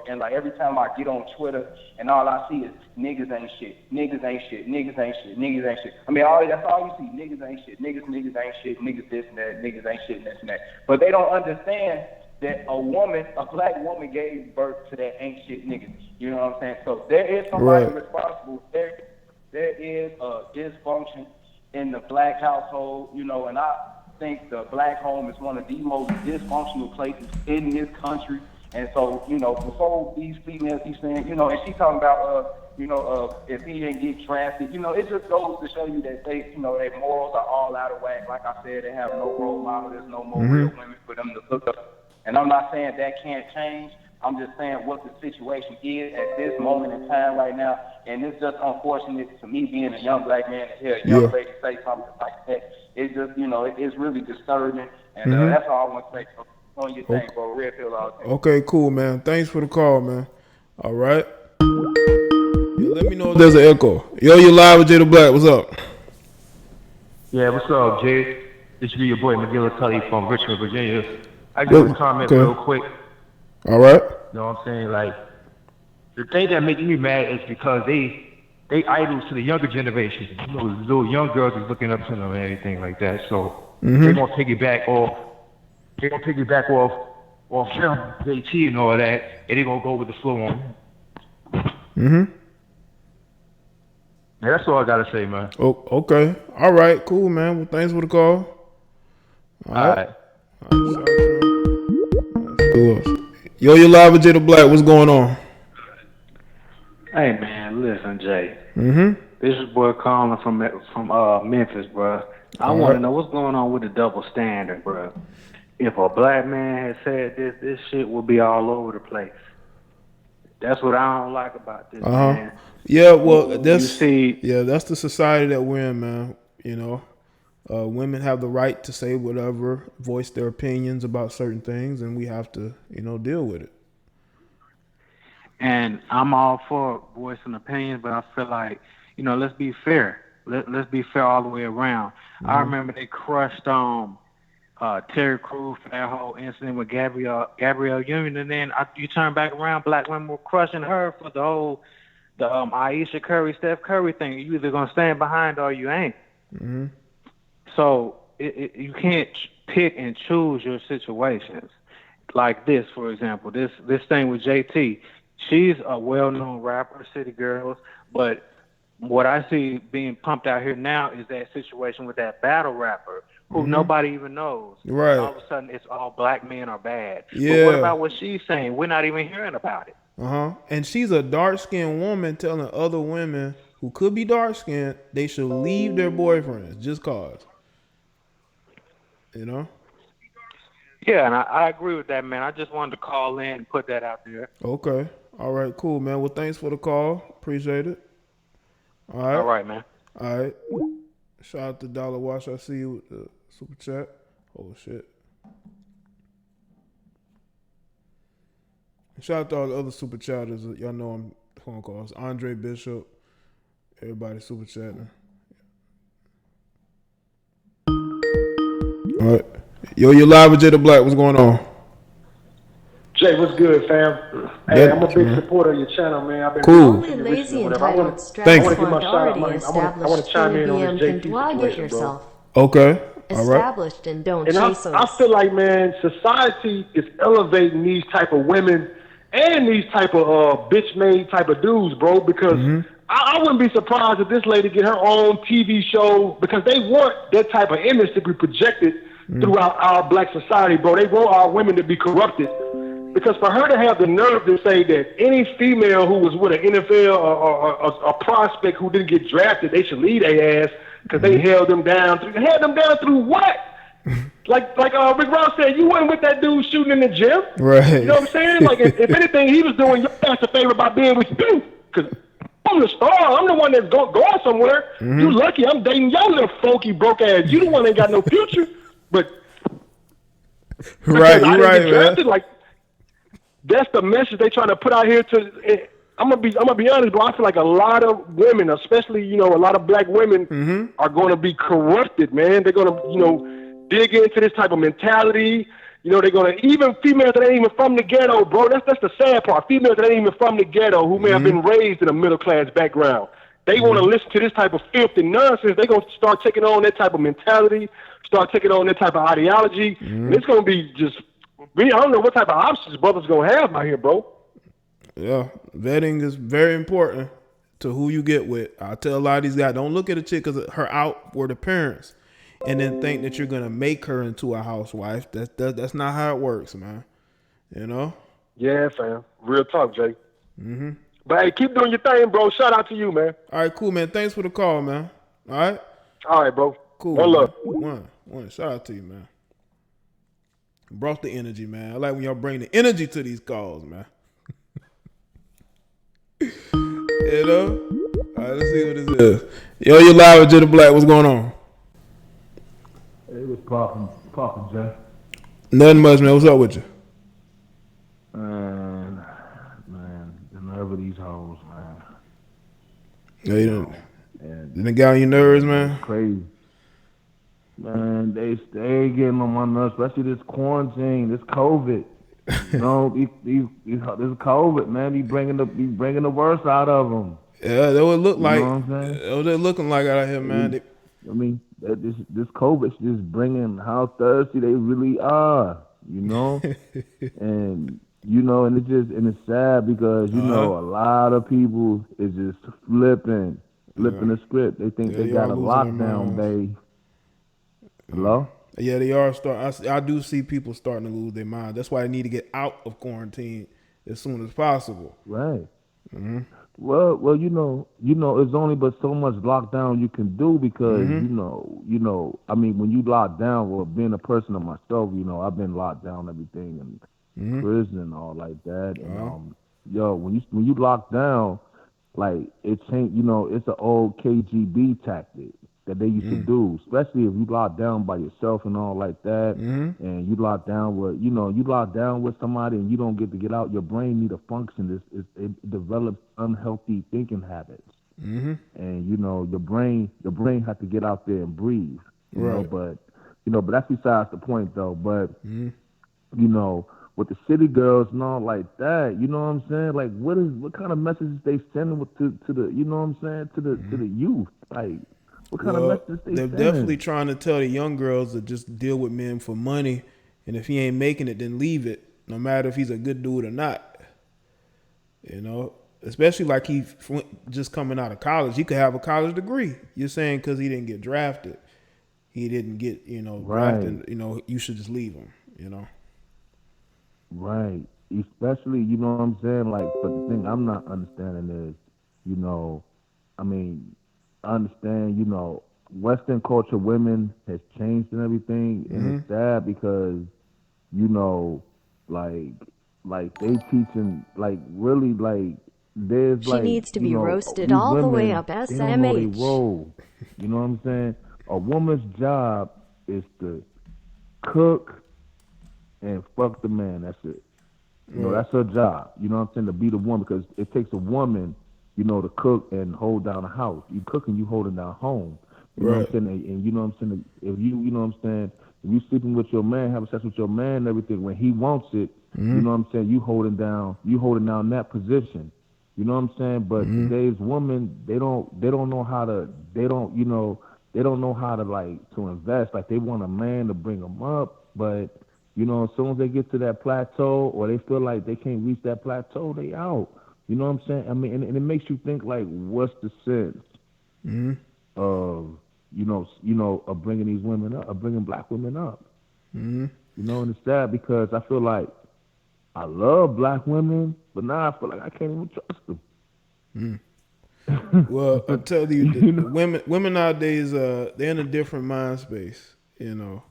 And like every time I get on Twitter and all I see is niggas ain't shit, niggas ain't shit, niggas ain't shit, niggas ain't shit. I mean, that's all you see, niggas ain't shit, niggas ain't shit, niggas this and that, niggas ain't shit and this and that. But they don't understand that a black woman gave birth to that ain't shit nigga. You know what I'm saying? So there is somebody responsible. There is a dysfunction in the black household, you know, and I think the black home is one of the most dysfunctional places in this country. And so, you know, before these females keep saying, you know, and she talking about, you know, if he didn't get drafted, you know, it just goes to show you that they, you know, their morals are all out of whack. Like I said, they have no role model. There's no more real women for them to look up. And I'm not saying that can't change. I'm just saying what the situation is at this moment in time right now. And it's just unfortunate to me being a young black man to hear a young lady say something like that. It's just, you know, it's really disturbing. And that's all I want to say. On your thing, bro. Real feel all the time. Okay, cool, man. Thanks for the call, man. All right. Let me know if there's an echo. Yo, you live with Jada Black. What's up? Yeah, what's up, Jay? This is your boy, McGill Tully from Richmond, Virginia. I just want to comment real quick. All right. You know what I'm saying? Like, the thing that makes me mad is because they idols to the younger generation. You know, little young girls is looking up to them and everything like that. So they're gonna piggyback off. They're gonna piggyback off film, JT and all that, and they're gonna go with the flow on. Yeah, that's all I gotta say, man. Oh, okay. All right. Cool, man. Well, thanks for the call. All right. Yo, you live with Jada Black. What's going on? Hey, man. Listen, Jay. This is boy calling from Memphis, bro. I want to know what's going on with the double standard, bro. If a black man had said this shit would be all over the place. That's what I don't like about this, man. Yeah, well, that's the society that we're in, man. You know, women have the right to say whatever, voice their opinions about certain things, and we have to, you know, deal with it. And I'm all for voicing opinions, but I feel like, you know, let's be fair. Let's be fair all the way around. I remember they crushed Terry Crews for that whole incident with Gabrielle Union, and then you turn back around, black women were crushing her for the Aisha Curry, Steph Curry thing. You either gonna stand behind or you ain't. So you can't pick and choose your situations. Like this, for example, this thing with JT. She's a well-known rapper, City Girls, but what I see being pumped out here now is that situation with that battle rapper who nobody even knows. Right. All of a sudden, it's all black men are bad. Yeah. But what about what she's saying? We're not even hearing about it. And she's a dark-skinned woman telling other women who could be dark skinned, they should leave their boyfriends just cause. You know? Yeah, and I agree with that, man. I just wanted to call in and put that out there. Okay. All right, cool, man. Well, thanks for the call. Appreciate it. All right. All right, man. All right. Shout out to Dollar Wash. I see you with the super chat. Oh, shit. Shout out to all the other super chatters. Y'all know I'm phone calls. Andre Bishop. Everybody super chatting. All right. Yo, you're live with Jay the Black. What's going on? Jay, what's good, fam? Hey, I'm a big supporter of your channel, man. I've been cool. Lazy entitled Thanks. stress fund already established JDBM can dwag yourself. Okay. All right. Established and don't And chase I feel like, man, society is elevating these type of women and these type of bitch-made type of dudes, bro, because I wouldn't be surprised if this lady get her own TV show because they want that type of image to be projected throughout our black society, bro. They want our women to be corrupted. Because for her to have the nerve to say that any female who was with an NFL or a prospect who didn't get drafted, they should leave their ass because they held them down. Held them down through what? Like Rick Ross said, you wasn't with that dude shooting in the gym. Right. You know what I'm saying? Like, if anything, he was doing your ass a favor by being with you. Because I'm the star. I'm the one that's going somewhere. You lucky I'm dating your little funky broke ass. You the one that ain't got no future. But right, you're right, man. Like, that's the message they trying to put out here to. I'm gonna be honest, bro. I feel like a lot of women, especially a lot of black women, are going to be corrupted, man. They're gonna dig into this type of mentality. They're gonna even females that ain't even from the ghetto, bro. That's the sad part. Females that ain't even from the ghetto who may have been raised in a middle class background. They want to listen to this type of filth and nonsense. They're gonna start taking on that type of mentality, start taking on that type of ideology, and it's gonna be just. I don't know what type of options brothers gonna have out here, bro. Yeah, vetting is very important to who you get with. I tell a lot of these guys, don't look at a chick because her out for the parents, and then think that you're gonna make her into a housewife. That's not how it works, man. Yeah, fam. Real talk, Jay. But hey, keep doing your thing, bro. Shout out to you, man. All right, cool, man. Thanks for the call, man. All right. All right, bro. Cool. One love. One. Shout out to you, man. Brought the energy, man. I like when y'all bring the energy to these calls, man. All right, let's see what this is. Yo, you live with Jay the Black. What's going on? Hey, what's poppin', Jay? Nothing much, man. What's up with you? Man, the nerve of these hoes, man. Yeah, you didn't get on your nerves, man? Crazy. Man, they stay getting on my nerves, especially this quarantine, this COVID. This COVID, man, be bringing the worst out of them. Yeah, that would look like. You know what I'm saying? What they're looking like out here, man. This COVID is just bringing how thirsty they really are. And and it's sad because a lot of people is just flipping the script. They think they got a lockdown, babe. Hello? Yeah, they are I do see people starting to lose their mind. That's why they need to get out of quarantine as soon as possible. Right. Well, it's only but so much lockdown you can do because I mean, when you lock down, well, being a person of myself, I've been locked down, everything, and prison and all like that. And when you lock down, like it ain't, it's an old KGB tactic that they used to do, especially if you lock down by yourself and all like that, and you lock down with somebody and you don't get to get out. Your brain need to function. It develops unhealthy thinking habits, and your brain has to get out there and breathe. But that's besides the point though. But with the city girls and all like that, you know what I'm saying? Like, what kind of messages they sending to the to the youth? Like, what kind of messages they they're sending? definitely trying to tell the young girls to just deal with men for money, and if he ain't making it, then leave it, no matter if he's a good dude or not. Especially like he just coming out of college, he could have a college degree. You're saying because he didn't get drafted, he didn't get drafted. You should just leave him. Right. Especially, you know what I'm saying? Like, but the thing I'm not understanding is, I mean, I understand, Western culture, women has changed and everything, and it's sad because, like they teaching, like really, like there's She like, needs to be roasted these all the way women, up, they don't know their SMH. role. You know what I'm saying? A woman's job is to cook and fuck the man. That's it. That's her job. You know what I'm saying? To be the woman, because it takes a woman, to cook and hold down a house. You cooking, you holding down home. You know what I'm saying? And you know what I'm saying? If you know what I'm saying? If you sleeping with your man, having sex with your man and everything, when he wants it, you know what I'm saying? You holding down that position. You know what I'm saying? But today's women, they don't know how to, they don't know how to to invest. Like they want a man to bring them up, but as soon as they get to that plateau or they feel like they can't reach that plateau, they out. You know what I'm saying? I mean, and it makes you think like, what's the sense of of bringing these women up, of bringing black women up? And it's sad because I feel like I love black women, but now I feel like I can't even trust them. Well, I tell you, the women nowadays, they're in a different mind space, than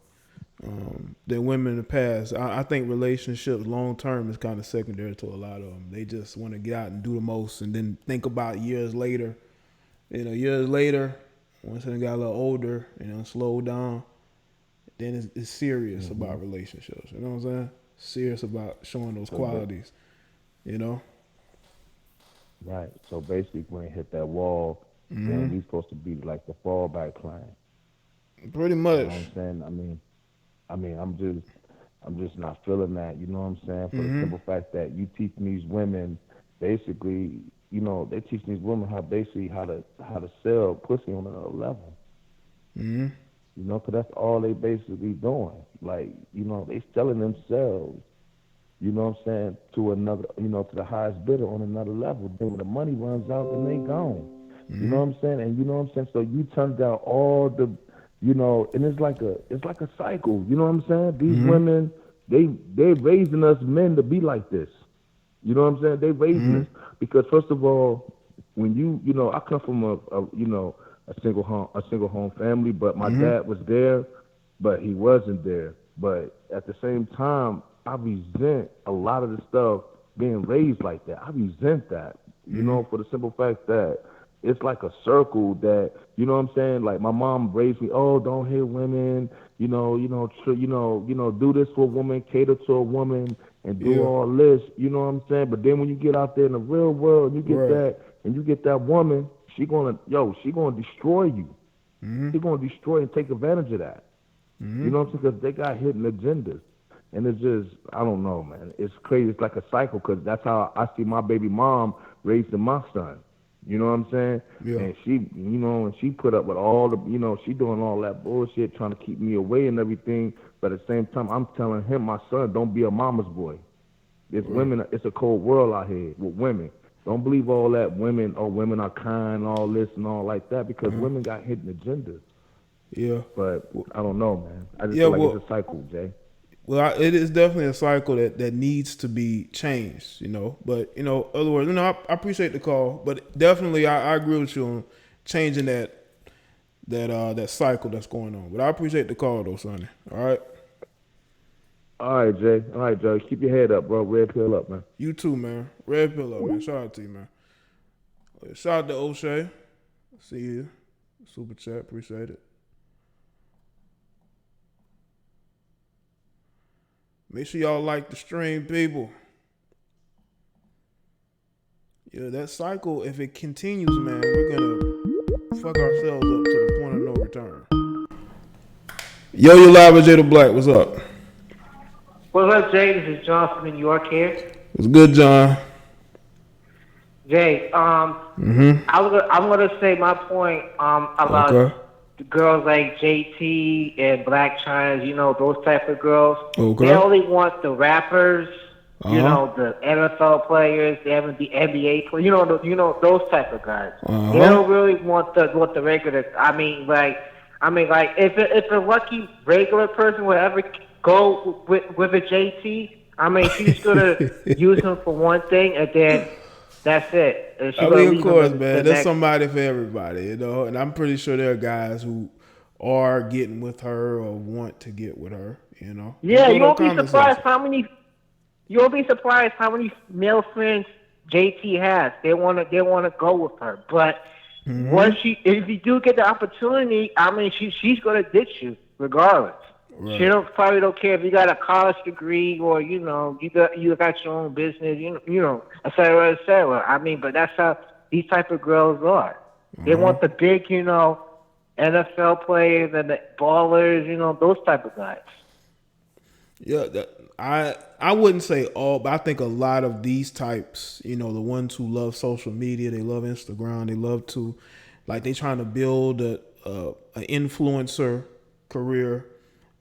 women in the past. I think relationships long term is kind of secondary to a lot of them. They just want to get out and do the most, and then think about years later. Once they got a little older, slow down, then it's serious about relationships. You know what I'm saying? Serious about showing those qualities. Right. So basically, when they hit that wall, then we supposed to be like the fallback plan. Pretty much. You know what I'm saying? I mean, I'm just not feeling that. You know what I'm saying? For the simple fact that you teach these women, basically, they teach these women how to sell pussy on another level. Because that's all they basically doing. Like, they selling themselves. You know what I'm saying? To another, to the highest bidder on another level. Then when the money runs out, then they gone. You know what I'm saying? And you know what I'm saying? So you turn down all the, and it's like a cycle. You know what I'm saying? These women, they raising us men to be like this. You know what I'm saying? They raising us because first of all, when I come from a single home family, but my dad was there, but he wasn't there. But at the same time, I resent a lot of the stuff being raised like that. I resent that, for the simple fact that it's like a circle that, you know what I'm saying? Like my mom raised me, oh, don't hit women, do this for a woman, cater to a woman, and do all this, you know what I'm saying? But then when you get out there in the real world, and you get that woman, she gonna destroy you. She gonna destroy and take advantage of that. You know what I'm saying? Because they got hidden agendas. And it's just, I don't know, man. It's crazy. It's like a cycle because that's how I see my baby mom raising my son. You know what I'm saying? Yeah. And she, and she put up with all the, she doing all that bullshit, trying to keep me away and everything. But at the same time, I'm telling him, my son, don't be a mama's boy. It's women. It's a cold world out here with women. Don't believe all that women are kind, all this and all like that because women got hidden agendas. Yeah. But I don't know, man. I just feel like it's a cycle, Jay. Well, it is definitely a cycle that needs to be changed, But, other words, I appreciate the call, but definitely I agree with you on changing that cycle that's going on. But I appreciate the call, though, Sonny. All right? All right, Jay. All right, Jay. Keep your head up, bro. Red pill up, man. You too, man. Red pill up, man. Shout out to you, man. Shout out to O'Shea. See you. Super chat. Appreciate it. Make sure y'all like the stream, people. Yeah, that cycle, if it continues, man, we're going to fuck ourselves up to the point of no return. Yo, you live with Jada Black. What's up? What's up, Jay? This is John from New York here. What's good, John? Jay, I'm gonna say my point about the girls like JT and Black China, those type of girls. Okay. They only want the rappers, the NFL players, the NBA players, those type of guys. They don't really want the regular. I mean, if a lucky regular person would ever go with a JT, I mean, she's gonna use him for one thing, and then That's it. Of course, man. There's somebody for everybody, you know. And I'm pretty sure there are guys who are getting with her or want to get with her, you know. Yeah, you won't be surprised how many. You won't be surprised how many male friends JT has. They wanna go with her, but once if you do get the opportunity, I mean, she's gonna ditch you regardless. Right. She probably don't care if you got a college degree or you got your own business, you know, et cetera, et cetera. I mean, but that's how these type of girls are. They want the big, NFL players and the ballers, those type of guys. Yeah, I wouldn't say all, but I think a lot of these types, the ones who love social media, they love Instagram, they love to, like, they trying to build an influencer career.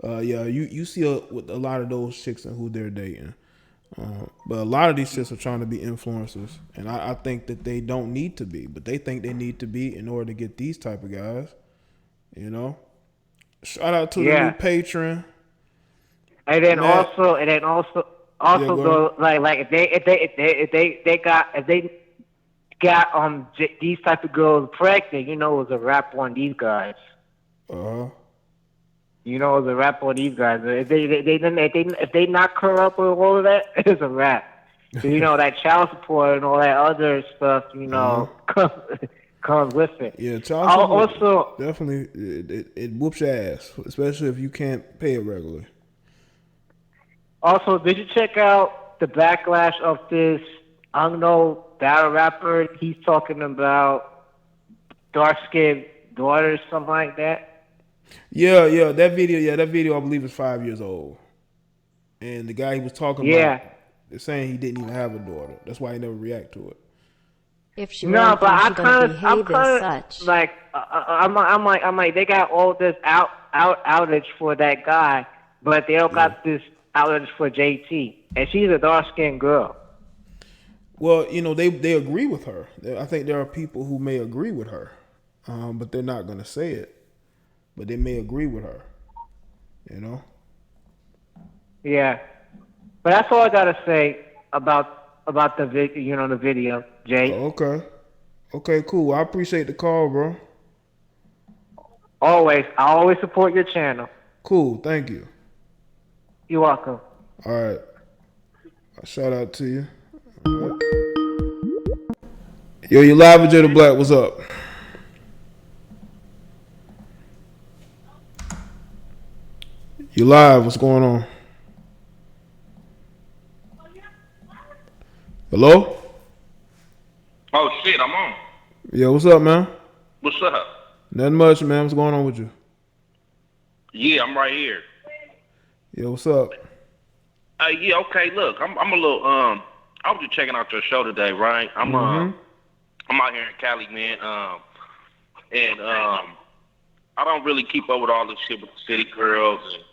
You see with a lot of those chicks and who they're dating. But a lot of these chicks are trying to be influencers, and I think that they don't need to be, but they think they need to be in order to get these type of guys. Shout out to the new patron. And then also go like if they got these type of girls pregnant, it was a wrap on these guys. It was a wrap on these guys. If they knock her up with all of that, it's a wrap. That child support and all that other stuff, comes with it. Yeah, child support definitely it whoops your ass, especially if you can't pay it regularly. Also, did you check out the backlash of this unknown battle rapper? He's talking about dark-skinned daughters, something like that. Yeah, that video I believe is 5 years old. And the guy he was talking about, they're saying he didn't even have a daughter. That's why he never react to it. If she I'm kind of like, I'm like, they got all this outage for that guy, but they don't got this outage for JT, and she's a dark-skinned girl. Well, they agree with her. I think there are people who may agree with her, but they're not going to say it. But they may agree with her, Yeah, but that's all I gotta say about the the video, Jay. Okay, cool. I appreciate the call, bro. I always support your channel. Cool, thank you. You're welcome. All right, shout out to you. Right. Yo, you live with Jay the Black? What's up? You live? What's going on? Hello? Oh shit, I'm on. Yeah, what's up, man? What's up? Nothing much, man. What's going on with you? Yeah, I'm right here. Yeah, what's up? Yeah, okay. Look, I'm a little I was just checking out your show today, right? I'm out here in Cali, man. And I don't really keep up with all this shit with the city girls and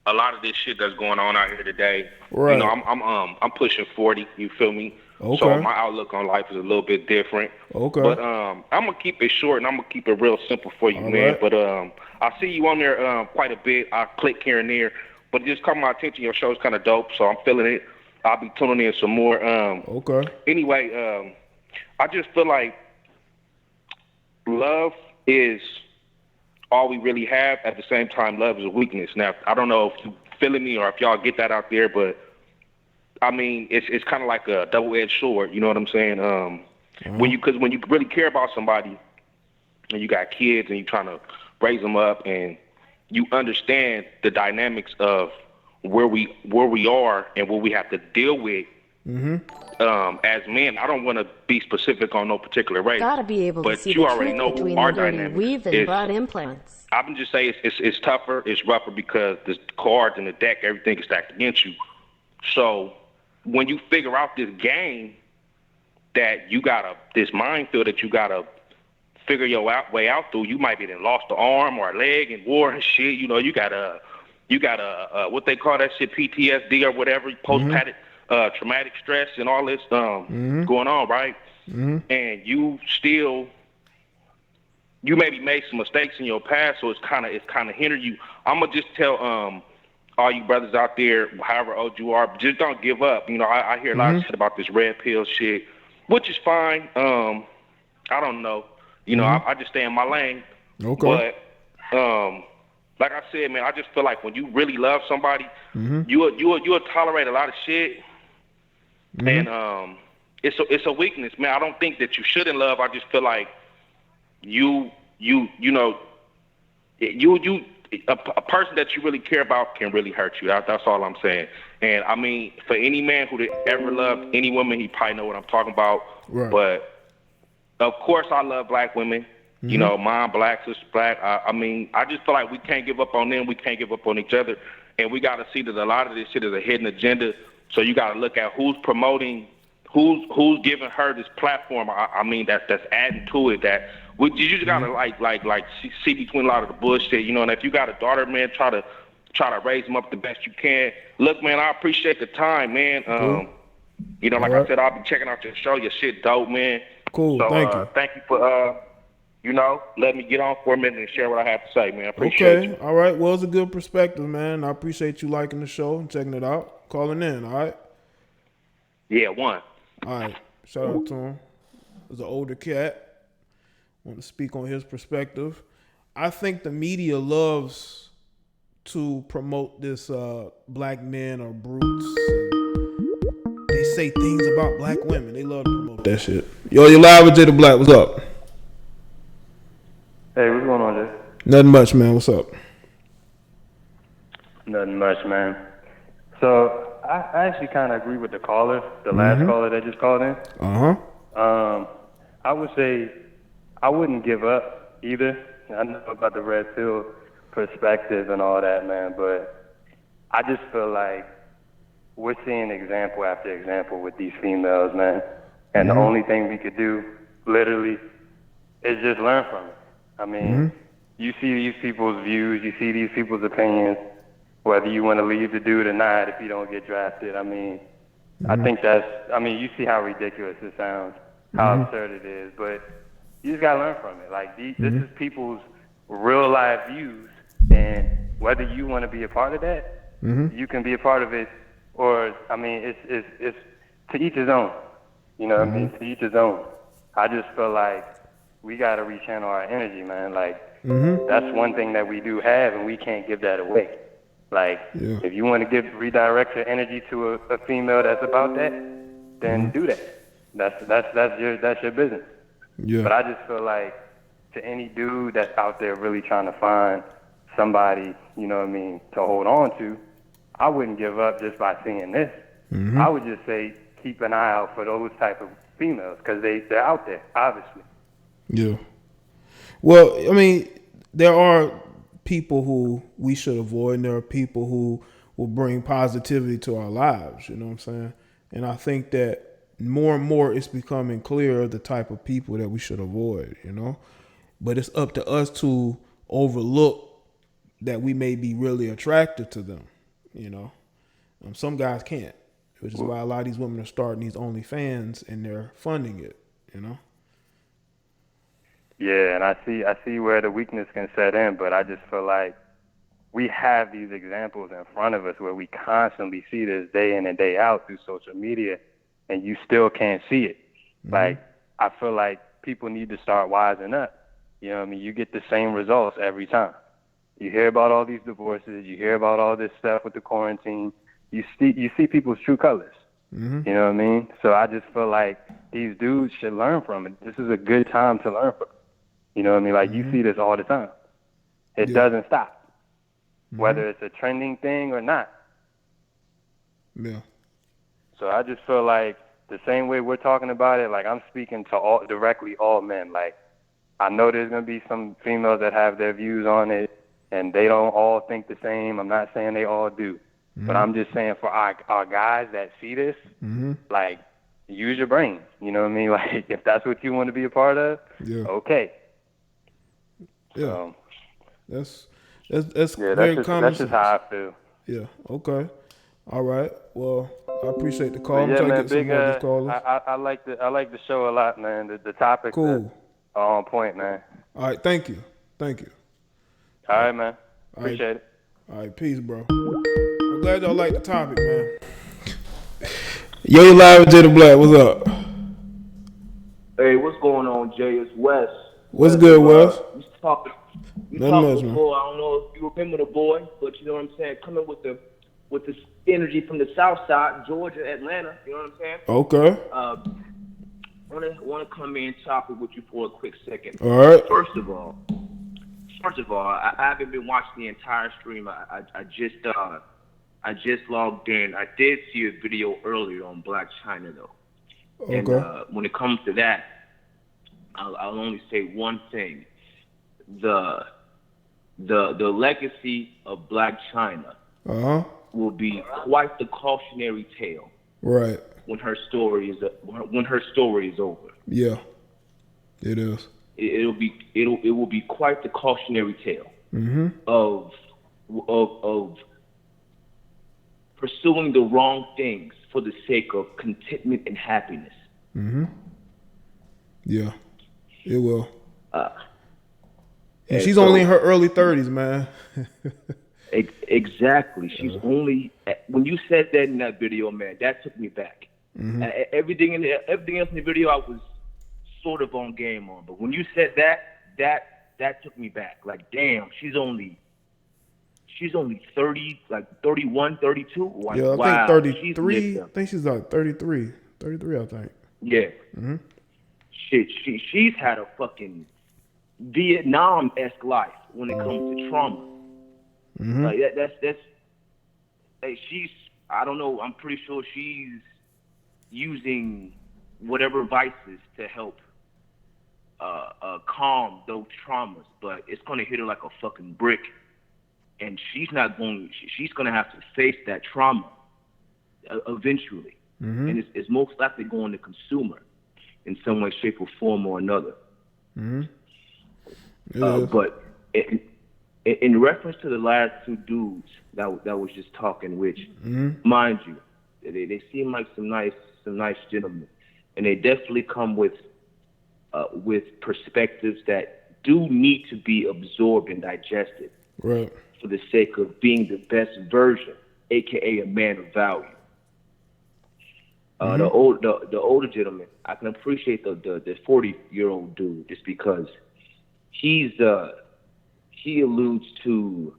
a lot of this shit that's going on out here today. Right. I'm pushing 40. You feel me? Okay. So my outlook on life is a little bit different. Okay. But I'm gonna keep it short and I'm gonna keep it real simple for you, man. Right. But I see you on there quite a bit. I click here and there, but it just caught my attention. Your show's kind of dope, so I'm feeling it. I'll be tuning in some more. Okay. Anyway, I just feel like love is all we really have. At the same time, love is a weakness. Now, I don't know if you feeling me or if y'all get that out there, but I mean, it's kind of like a double-edged sword. You know what I'm saying? When you really care about somebody and you got kids and you're trying to raise them up and you understand the dynamics of where we are and what we have to deal with. As men, I don't want to be specific on no particular race. Gotta be able to see you the already truth know between our the dirty dynamic weave and broad implants. I can just say it's tougher, it's rougher because the cards and the deck, everything is stacked against you. So when you figure out this game that you gotta, this minefield that you gotta figure your way out through, you might be then lost an arm or a leg in war and shit. You gotta what they call that shit, PTSD or whatever, traumatic stress and all this going on, right? And you maybe made some mistakes in your past, so it's kind of hindering you. I'm gonna just tell all you brothers out there, however old you are, just don't give up. I hear a lot of shit about this red pill shit, which is fine. I don't know. You know, I just stay in my lane. Okay. But like I said, man, I just feel like when you really love somebody, you'll tolerate a lot of shit, and it's a weakness, man. I don't think that you shouldn't love. I just feel like you know, a person that you really care about can really hurt you. That's all I'm saying. And I mean, for any man who ever loved any woman, he probably know what I'm talking about. Right. But of course, I love black women. You know, mom black, sister black. I mean, I just feel like we can't give up on them. We can't give up on each other. And we got to see that a lot of this shit is a hidden agenda. So you got to look at who's promoting, who's giving her this platform. I mean, that's adding to it. That you just got to like see between a lot of the bullshit. You know, and if you got a daughter, man, try to raise them up the best you can. Look, man, I appreciate the time, man. You know, like I said, I'll be checking out your show. Your shit dope, man. Cool. So, thank you. Thank you for you know, let me get on for a minute and share what I have to say, man. I appreciate you. All right. Well, it's a good perspective, man. I appreciate you liking the show and checking it out. Calling in, all right? Yeah, one. All right. Shout out to him. There's an older cat. Want to speak on his perspective. I think the media loves to promote this black men are brutes. They say things about black women. They love to promote that shit. Yo, you live with JD Black. What's up? Hey, what's going on, Jay? Nothing much, man. What's up? Nothing much, man. So I actually kind of agree with the caller, the last caller that just called in. I would say I wouldn't give up either. I know about the red pill perspective and all that, man, but I just feel like we're seeing example after example with these females, man. And the only thing we could do, literally, is just learn from it. I mean, you see these people's views, you see these people's opinions, whether you want to leave the dude or not if you don't get drafted. I mean, I think you see how ridiculous it sounds, how absurd it is, but you just got to learn from it. Like, this is people's real life views, and whether you want to be a part of that, you can be a part of it, or, I mean, it's to each his own. You know what I mean? To each his own. I just feel like we got to rechannel our energy, man. Like, that's one thing that we do have, and we can't give that away. Like, if you want to redirect your energy to a female that's about that, then do that. That's your business. Yeah. But I just feel like to any dude that's out there really trying to find somebody, you know what I mean, to hold on to, I wouldn't give up just by seeing this. I would just say keep an eye out for those type of females because they're out there, obviously. Yeah. Well, I mean, there are people who we should avoid, and there are people who will bring positivity to our lives, you know what I'm saying? And I think that more and more it's becoming clear the type of people that we should avoid, you know? But it's up to us to overlook that we may be really attracted to them, you know? Some guys can't, which is why a lot of these women are starting these OnlyFans and they're funding it, you know? Yeah, and I see where the weakness can set in, but I just feel like we have these examples in front of us where we constantly see this day in and day out through social media, and you still can't see it. Like, I feel like people need to start wising up. You know what I mean? You get the same results every time. You hear about all these divorces, you hear about all this stuff with the quarantine, you see people's true colors. You know what I mean? So I just feel like these dudes should learn from it. This is a good time to learn from it. You know what I mean? Like, you see this all the time. It doesn't stop, whether it's a trending thing or not. Yeah. So I just feel like the same way we're talking about it, like, I'm speaking to directly all men. Like, I know there's going to be some females that have their views on it, and they don't all think the same. I'm not saying they all do. But I'm just saying for our guys that see this, like, use your brain. You know what I mean? Like, if that's what you want to be a part of, okay. Yeah. That's very common. That's just how I feel. Yeah. Okay. All right. Well, I appreciate the call. Yeah, man, big. I like the show a lot, man. The topics are on point, man. All right. Thank you. All right, man. Appreciate it. All right. Peace, bro. I'm glad y'all like the topic, man. Yo, you live with JD Black. What's up? going on, Jay? It's Wes. What's good, Wes? We talked before. I don't know if you remember the boy, but you know what I'm saying. Coming with the energy from the South Side, Georgia, Atlanta. You know what I'm saying? Okay. Want to come in and talk with you for a quick second. All right. First of all, I haven't been watching the entire stream. I just logged in. I did see a video earlier on Black China though. Okay. And when it comes to that, I'll only say one thing: the legacy of Black China will be quite the cautionary tale. Right. When her story is over. Yeah. It is. It will be quite the cautionary tale of pursuing the wrong things for the sake of contentment and happiness. Yeah, it will. And she's only in her early 30s, man. Exactly. She's only. When you said that in that video, man, that took me back. Everything else in the video, I was sort of on game on, but when you said that took me back. Like, damn, she's only 30, like 31, 32. Like, yeah, I wow, think 33. I think she's like 33. 33, I think. Yeah. Shit, she's had a fucking Vietnam-esque life when it comes to trauma. Like that's like she's, I don't know, I'm pretty sure she's using whatever vices to help calm those traumas, but it's gonna hit her like a fucking brick, and she's gonna have to face that trauma eventually, and it's most likely going to consume her in some way, shape, or form or another. But in reference to the last two dudes that was just talking, which, mind you, they seem like some nice gentlemen, and they definitely come with perspectives that do need to be absorbed and digested, right, for the sake of being the best version, aka a man of value. The older gentleman, I can appreciate the 40-year-old dude just because he alludes to,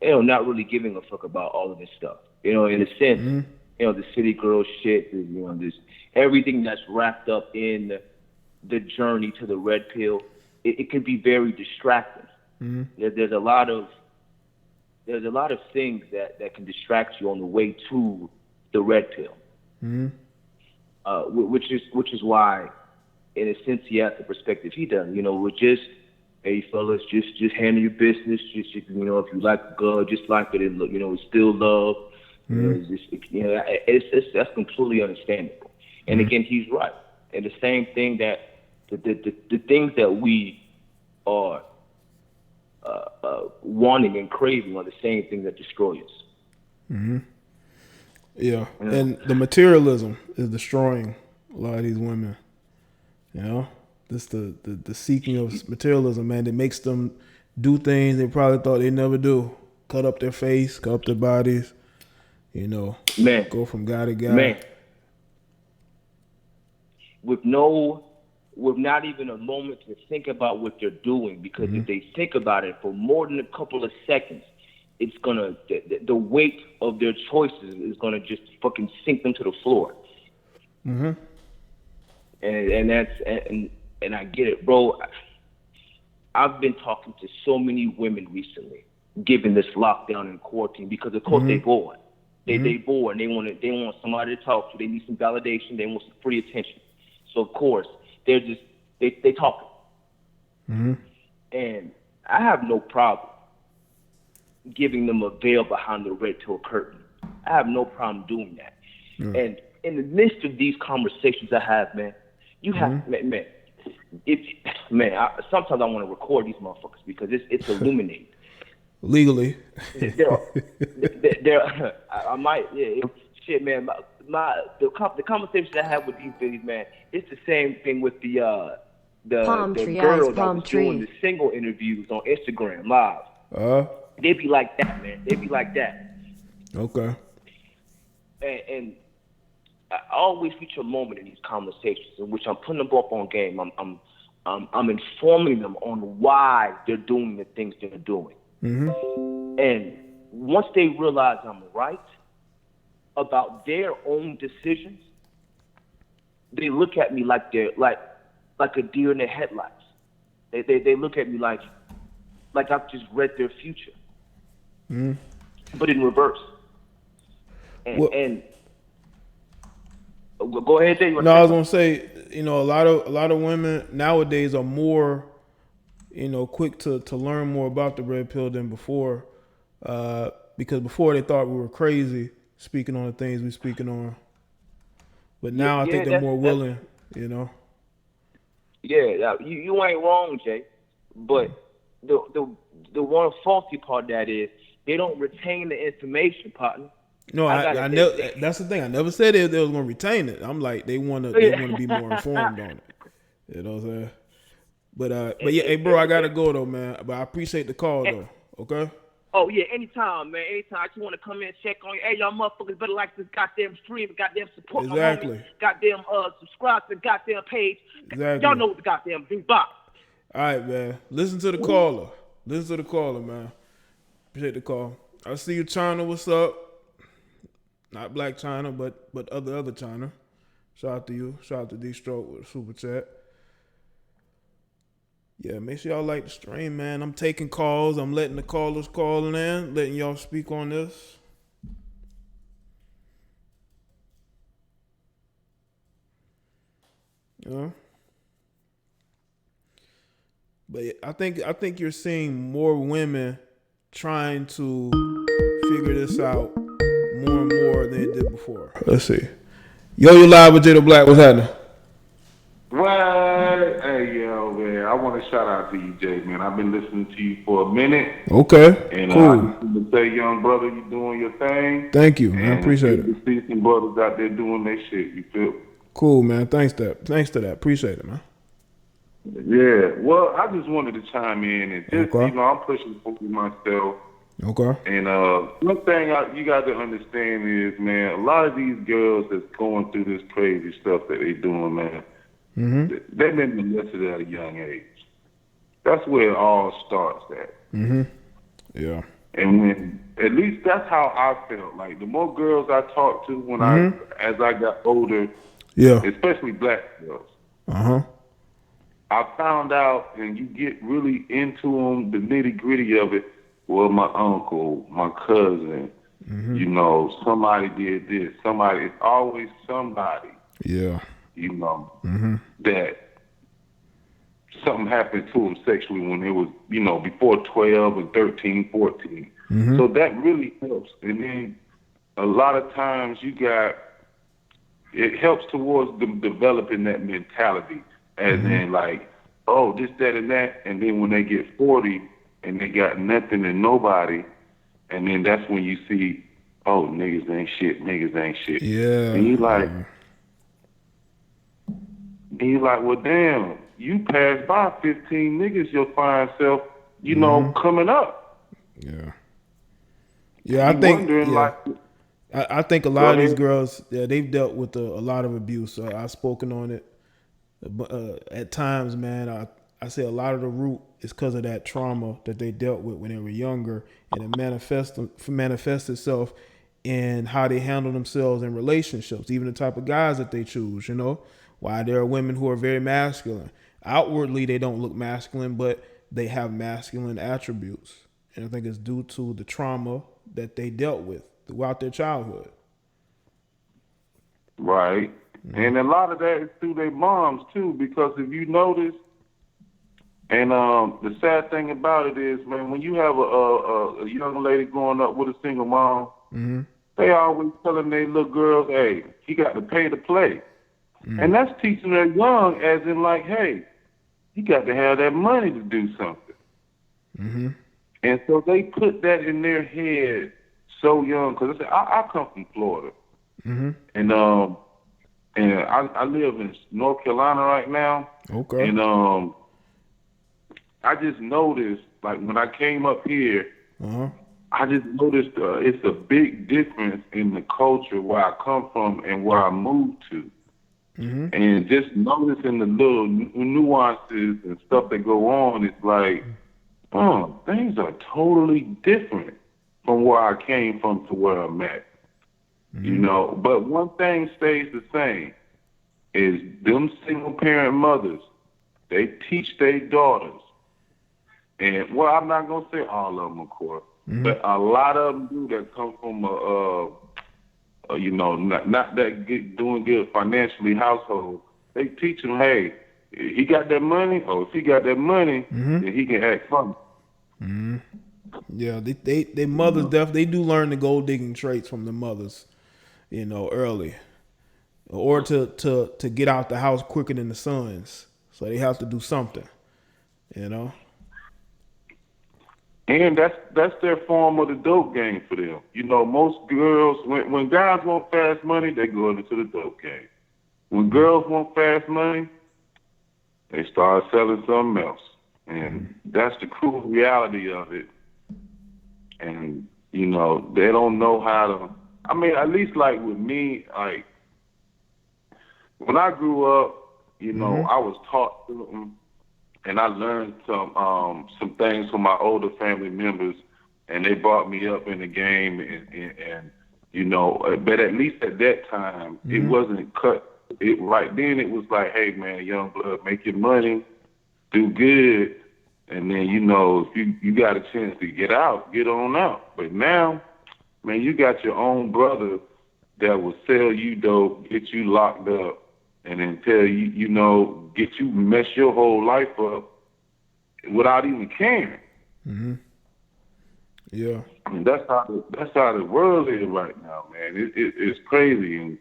not really giving a fuck about all of this stuff. In a sense, the city girl shit, this everything that's wrapped up in the journey to the red pill. It can be very distracting. There's a lot of things that can distract you on the way to the red pill. Which is why, in a sense, he has the perspective he does. We're just, hey fellas, just handle your business. Just if you like a girl, just like it, and it's still love. That's completely understandable. And again, he's right. And the same thing that the things that we are wanting and craving are the same thing that destroy us. Yeah, and the materialism is destroying a lot of these women. This the seeking of materialism, man. It makes them do things they probably thought they'd never do. Cut up their face, cut up their bodies. Man, go from guy to guy. Man, with not even a moment to think about what they're doing, because if they think about it for more than a couple of seconds, it's gonna, the weight of their choices is gonna just fucking sink them to the floor. And that's and I get it, bro. I've been talking to so many women recently, given this lockdown and quarantine, because of course they bored. They bored. They want somebody to talk to. They need some validation. They want some free attention. So of course they're just they talking. And I have no problem giving them a veil behind the red pill curtain. I have no problem doing that. And in the midst of these conversations I have, man, you have sometimes I want to record these motherfuckers because it's illuminating. Legally. I might, shit, man. The conversations I have with these bitches, man, it's the same thing with the girl that was doing the single interviews on Instagram Live. They be like that, man. They be like that. Okay. And I always reach a moment in these conversations in which I'm putting them up on game. I'm informing them on why they're doing the things they're doing. And once they realize I'm right about their own decisions, they look at me like they're like a deer in the headlights. They look at me like I've just read their future, but in reverse. And go ahead, Jay. No, I was gonna say, a lot of women nowadays are more, quick to learn more about the red pill than before, because before they thought we were crazy speaking on the things we speaking on, but now I think they're more willing, Yeah, you ain't wrong, Jay. But the one faulty part of that is they don't retain the information, partner. No, I never. That's the thing. I never said they was going to retain it. I'm like, they want to be more informed on it. You know what I'm saying? But yeah, hey, bro, I gotta go though, man. But I appreciate the call though. Okay. Oh yeah, anytime, man. Anytime. I just want to come in and check on you. Hey, y'all motherfuckers better like this goddamn stream, goddamn support my homies, goddamn subscribe to the goddamn page. Exactly. Y'all know what the goddamn do. Bye. All right, man. Listen to the caller. Listen to the caller, man. Appreciate the call. I see you, China. What's up? Not Black China, but other China. Shout out to you. Shout out to D-Stroke with a super chat. Yeah, make sure y'all like the stream, man. I'm taking calls. I'm letting the callers call in, letting y'all speak on this. But I think you're seeing more women trying to figure this out more and more than they did before. Let's see. Yo, you live with Jada Black. What's happening? Well, hey, yo, man. I want to shout out to you, Jay, man. I've been listening to you for a minute. Okay, and cool. I just want to say, young brother, you doing your thing. Thank you, man. I appreciate it. You see some brothers out there doing their shit. You feel? Cool, man. Thanks to that. Appreciate it, man. Yeah. Well, I just wanted to chime in and just, I'm pushing for myself. Okay. And one thing you got to understand is, man, a lot of these girls that's going through this crazy stuff that they doing, man, they've been molested at a young age. That's where it all starts at. Yeah. And when, at least that's how I felt. Like, the more girls I talked to when as I got older, especially black girls, I found out, and you get really into them, the nitty gritty of it. Well, my uncle, my cousin, somebody did this. It's always somebody. Yeah. That something happened to them sexually when it was, before 12 and 13, 14. So that really helps. And then a lot of times it helps towards them developing that mentality, as in like, oh, this, that, and that. And then when they get 40, and they got nothing and nobody, and then that's when you see, oh, niggas ain't shit. Yeah. And you like, well, damn, you passed by 15 niggas your fine self, coming up. Yeah. Yeah, I think a lot of these girls, they've dealt with a lot of abuse. I've spoken on it. At times, man, I say a lot of the root is because of that trauma that they dealt with when they were younger, and it manifests itself in how they handle themselves in relationships, even the type of guys that they choose, Why there are women who are very masculine. Outwardly, they don't look masculine, but they have masculine attributes. And I think it's due to the trauma that they dealt with throughout their childhood. Right. And a lot of that is through their moms, too, because if you notice, and the sad thing about it is, man, when you have a young lady growing up with a single mom, they always telling their little girls, hey, you got to pay to play. And that's teaching her young, as in like, hey, you got to have that money to do something. And so they put that in their head so young, because I come from Florida. And I live in North Carolina right now. Okay. And I just noticed, like, when I came up here, I just noticed it's a big difference in the culture where I come from and where I moved to. Mm-hmm. And just noticing the little nuances and stuff that go on, it's like, things are totally different from where I came from to where I'm at. You know, but one thing stays the same is them single parent mothers, they teach their daughters. And well, I'm not gonna say all of them, of course, but a lot of them do that come from you know, not that good, doing good financially household. They teach them, hey, he got that money, or if he got that money, then he can act funny. Yeah, they mothers definitely, they do learn the gold digging traits from the mothers, you know, early, or to get out the house quicker than the sons. So they have to do something, you know. And that's their form of the dope game for them. You know, most girls, when guys want fast money, they go into the dope game. When girls want fast money, they start selling something else. And that's the cruel reality of it. And, you know, they don't know how to, I mean, at least like with me, like, when I grew up, you know, I was taught something, and I learned some things from my older family members, and they brought me up in the game, and you know, but at least at that time, it wasn't cut. Right then, it was like, hey man, young blood, make your money, do good, and then, you know, if you got a chance to get out, get on out. But now, man, you got your own brother that will sell you dope, get you locked up, and then tell you, you know, get you mess your whole life up without even caring. Yeah. And that's how the world is right now, man. It's crazy. And,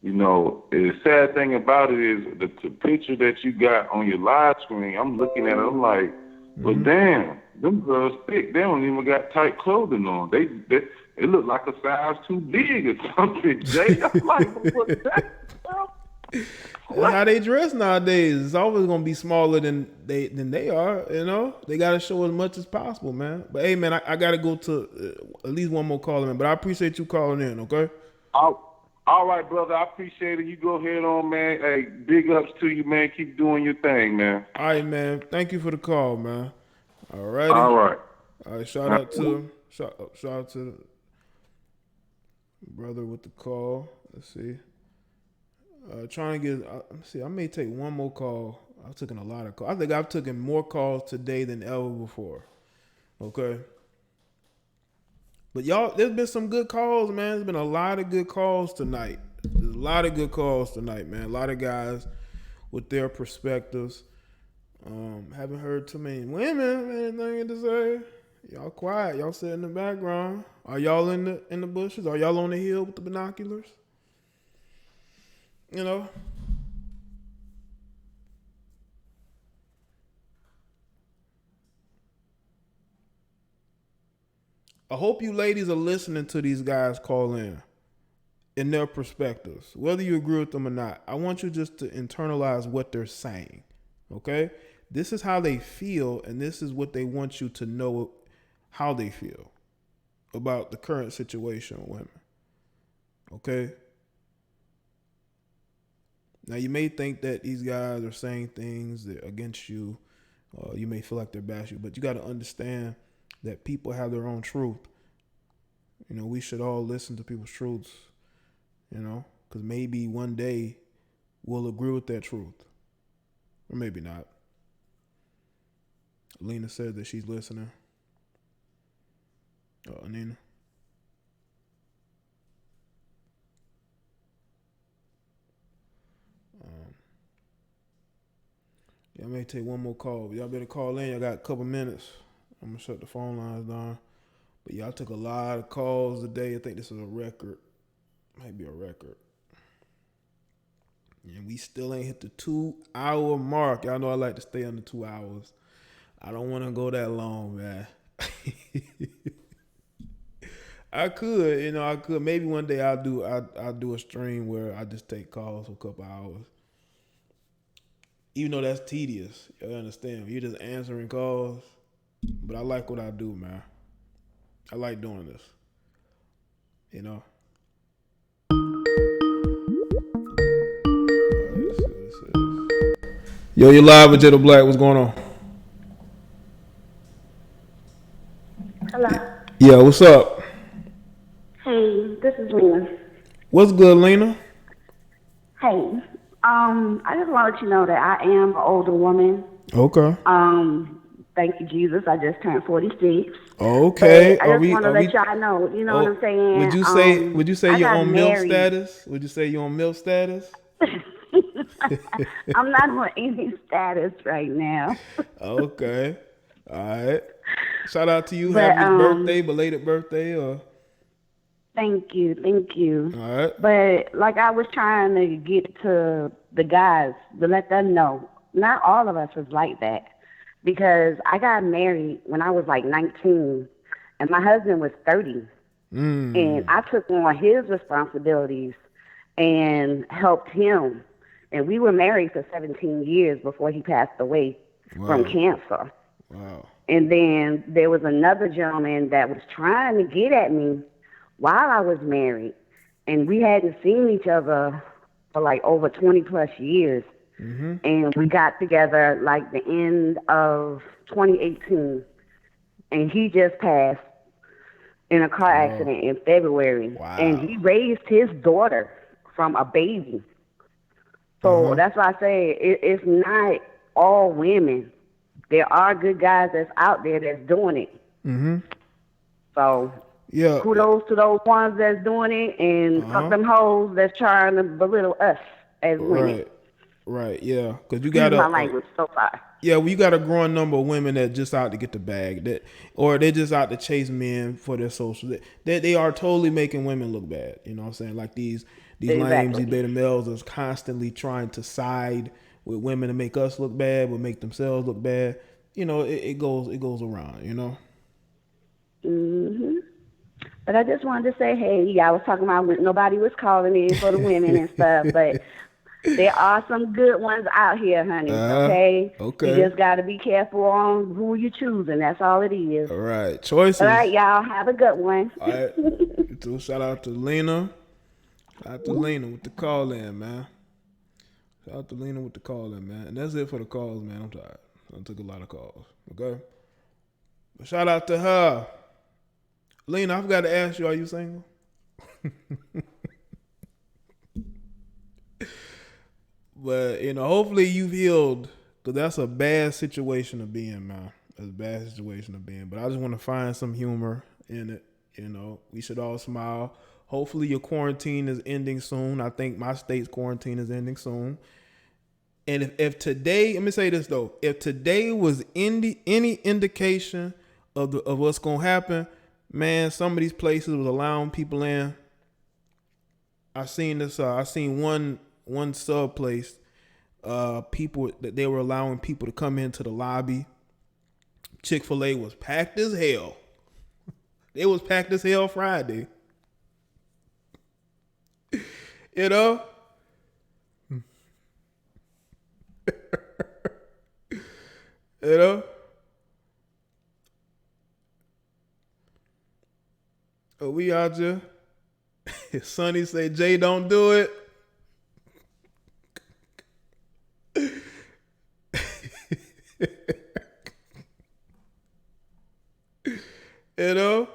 you know, the sad thing about it is the picture that you got on your live screen, I'm looking at it, I'm like, well, damn, them girls thick. They don't even got tight clothing on. They it look like a size too big or something, Jay. I'm like, what's that? That's how they dress nowadays. It's always gonna be smaller than they are. You know, they gotta show as much as possible, man. But hey, man, I gotta go to at least one more caller, man. But I appreciate you calling in. Okay. All right, brother. I appreciate it. You go ahead on, man. Hey, big ups to you, man. Keep doing your thing, man. All right, man. Thank you for the call, man. All righty. All right. All right. Shout out to the brother with the call. Let's see. Trying to get. Let's see. I may take one more call. I've taken a lot of calls. I think I've taken more calls today than ever before. Okay. But y'all, there's been some good calls, man. There's been a lot of good calls tonight. There's a lot of good calls tonight, man. A lot of guys with their perspectives. Haven't heard too many women anything to say. Y'all quiet. Y'all sit in the background. Are y'all in the bushes? Are y'all on the hill with the binoculars? You know. I hope you ladies are listening to these guys call in their perspectives, whether you agree with them or not. I want you just to internalize what they're saying, okay? This is how they feel, and this is what they want you to know how they feel about the current situation with women, okay? Now, you may think that these guys are saying things that are against you. You may feel like they're bashing you, but you got to understand that people have their own truth. You know, we should all listen to people's truths, you know, because maybe one day we'll agree with that truth. Or maybe not. Alina said that she's listening. Anina. I may take one more call. Y'all better call in. Y'all got a couple minutes. I'm going to shut the phone lines down. But y'all took a lot of calls today. I think this is a record. Might be a record. And we still ain't hit the 2-hour mark. Y'all know I like to stay under 2 hours. I don't want to go that long, man. I could, you know, I could. Maybe one day I'll do a stream where I just take calls for a couple hours. Even though that's tedious, you understand. You're just answering calls. But I like what I do, man. I like doing this. You know. Yo, you live with Jada Black. What's going on? Hello. Yeah, what's up? Hey, this is Lena. What's good, Lena? Hey, I just want to let you know that I am an older woman. Okay. Thank you, Jesus. I just turned 46. Okay. But I just want to let y'all know. You know what I'm saying? Would you say you're on MILF status? Would you say you're on MILF status? I'm not on any status right now. Okay. All right. Shout out to you. But, Happy birthday, belated birthday, or. Thank you. All right. But like I was trying to get to the guys to let them know, not all of us was like that. Because I got married when I was like 19 and my husband was 30. And I took on his responsibilities and helped him. And we were married for 17 years before he passed away from cancer. Wow. And then there was another gentleman that was trying to get at me while I was married. And we hadn't seen each other for like over 20 plus years. And we got together like the end of 2018. And he just passed in a car accident in February. Wow. And he raised his daughter from a baby. So that's why I say it's not all women. There are good guys that's out there that's doing it. So yeah, kudos to those ones that's doing it, and fuck them hoes that's trying to belittle us as women. Right, yeah, because you Excuse got my language so far. Yeah, well, you got a growing number of women that just out to get the bag, or they're just out to chase men for their social. They are totally making women look bad. You know what I'm saying? Like these lames, these beta males are constantly trying to side with women to make us look bad, but make themselves look bad. You know, it goes around. You know. But I just wanted to say, hey, I was talking about when nobody was calling in for the women and stuff, but there are some good ones out here, honey. Okay. You just got to be careful on who you choosing. That's all it is. All right, choices. All right, y'all have a good one. All right. So shout out to Lena. Shout out to Lena with the call in, man. Shout out to Lena with the call in, man. And that's it for the calls, man. I'm tired. I took a lot of calls. Okay. But shout out to her. Lena, I forgot to ask you, are you single? But, you know, hopefully you've healed, because that's a bad situation to be in, man. That's a bad situation to be in. But I just want to find some humor in it. You know, we should all smile. Hopefully your quarantine is ending soon. I think my state's quarantine is ending soon. And if today, let me say this though, if today was any indication of what's going to happen, man, some of these places was allowing people in. I seen one sub place, people that they were allowing people to come into the lobby. Chick-fil-A was packed as hell. It was packed as hell Friday. You know? You know? Oh, we out here. Sonny say, Jay, don't do it. You know?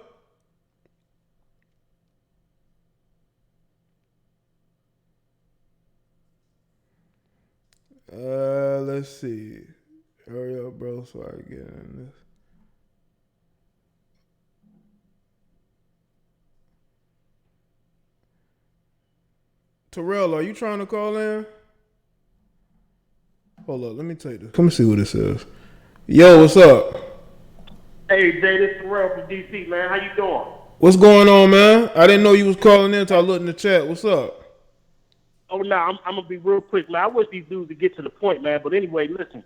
Let's see. Hurry up, bro, so I can get in this. Terrell, are you trying to call in? Hold up, let me take this. Let me see what this is. Yo, what's up? Hey, Jay, this is Terrell from DC, man. How you doing? What's going on, man? I didn't know you was calling in until I looked in the chat. What's up? Oh, no, I'm going to be real quick, man. I wish these dudes would get to the point, man. But anyway, listen.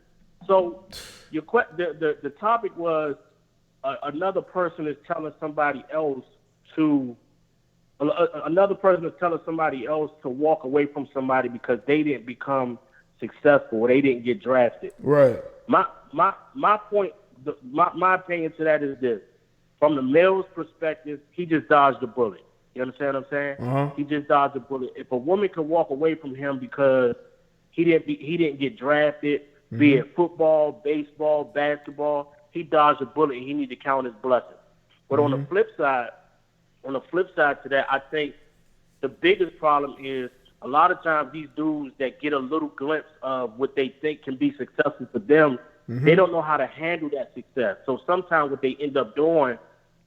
So the topic was another person is telling somebody else to walk away from somebody because they didn't become successful or they didn't get drafted. Right. My point, my opinion to that is this. from the male's perspective, he just dodged a bullet. You understand what I'm saying? Uh-huh. He just dodged a bullet. If a woman can walk away from him because he didn't get drafted, be it football, baseball, basketball, he dodged a bullet and he need to count his blessings. But on the flip side to that, I think the biggest problem is a lot of times these dudes that get a little glimpse of what they think can be successful for them, they don't know how to handle that success. So sometimes what they end up doing,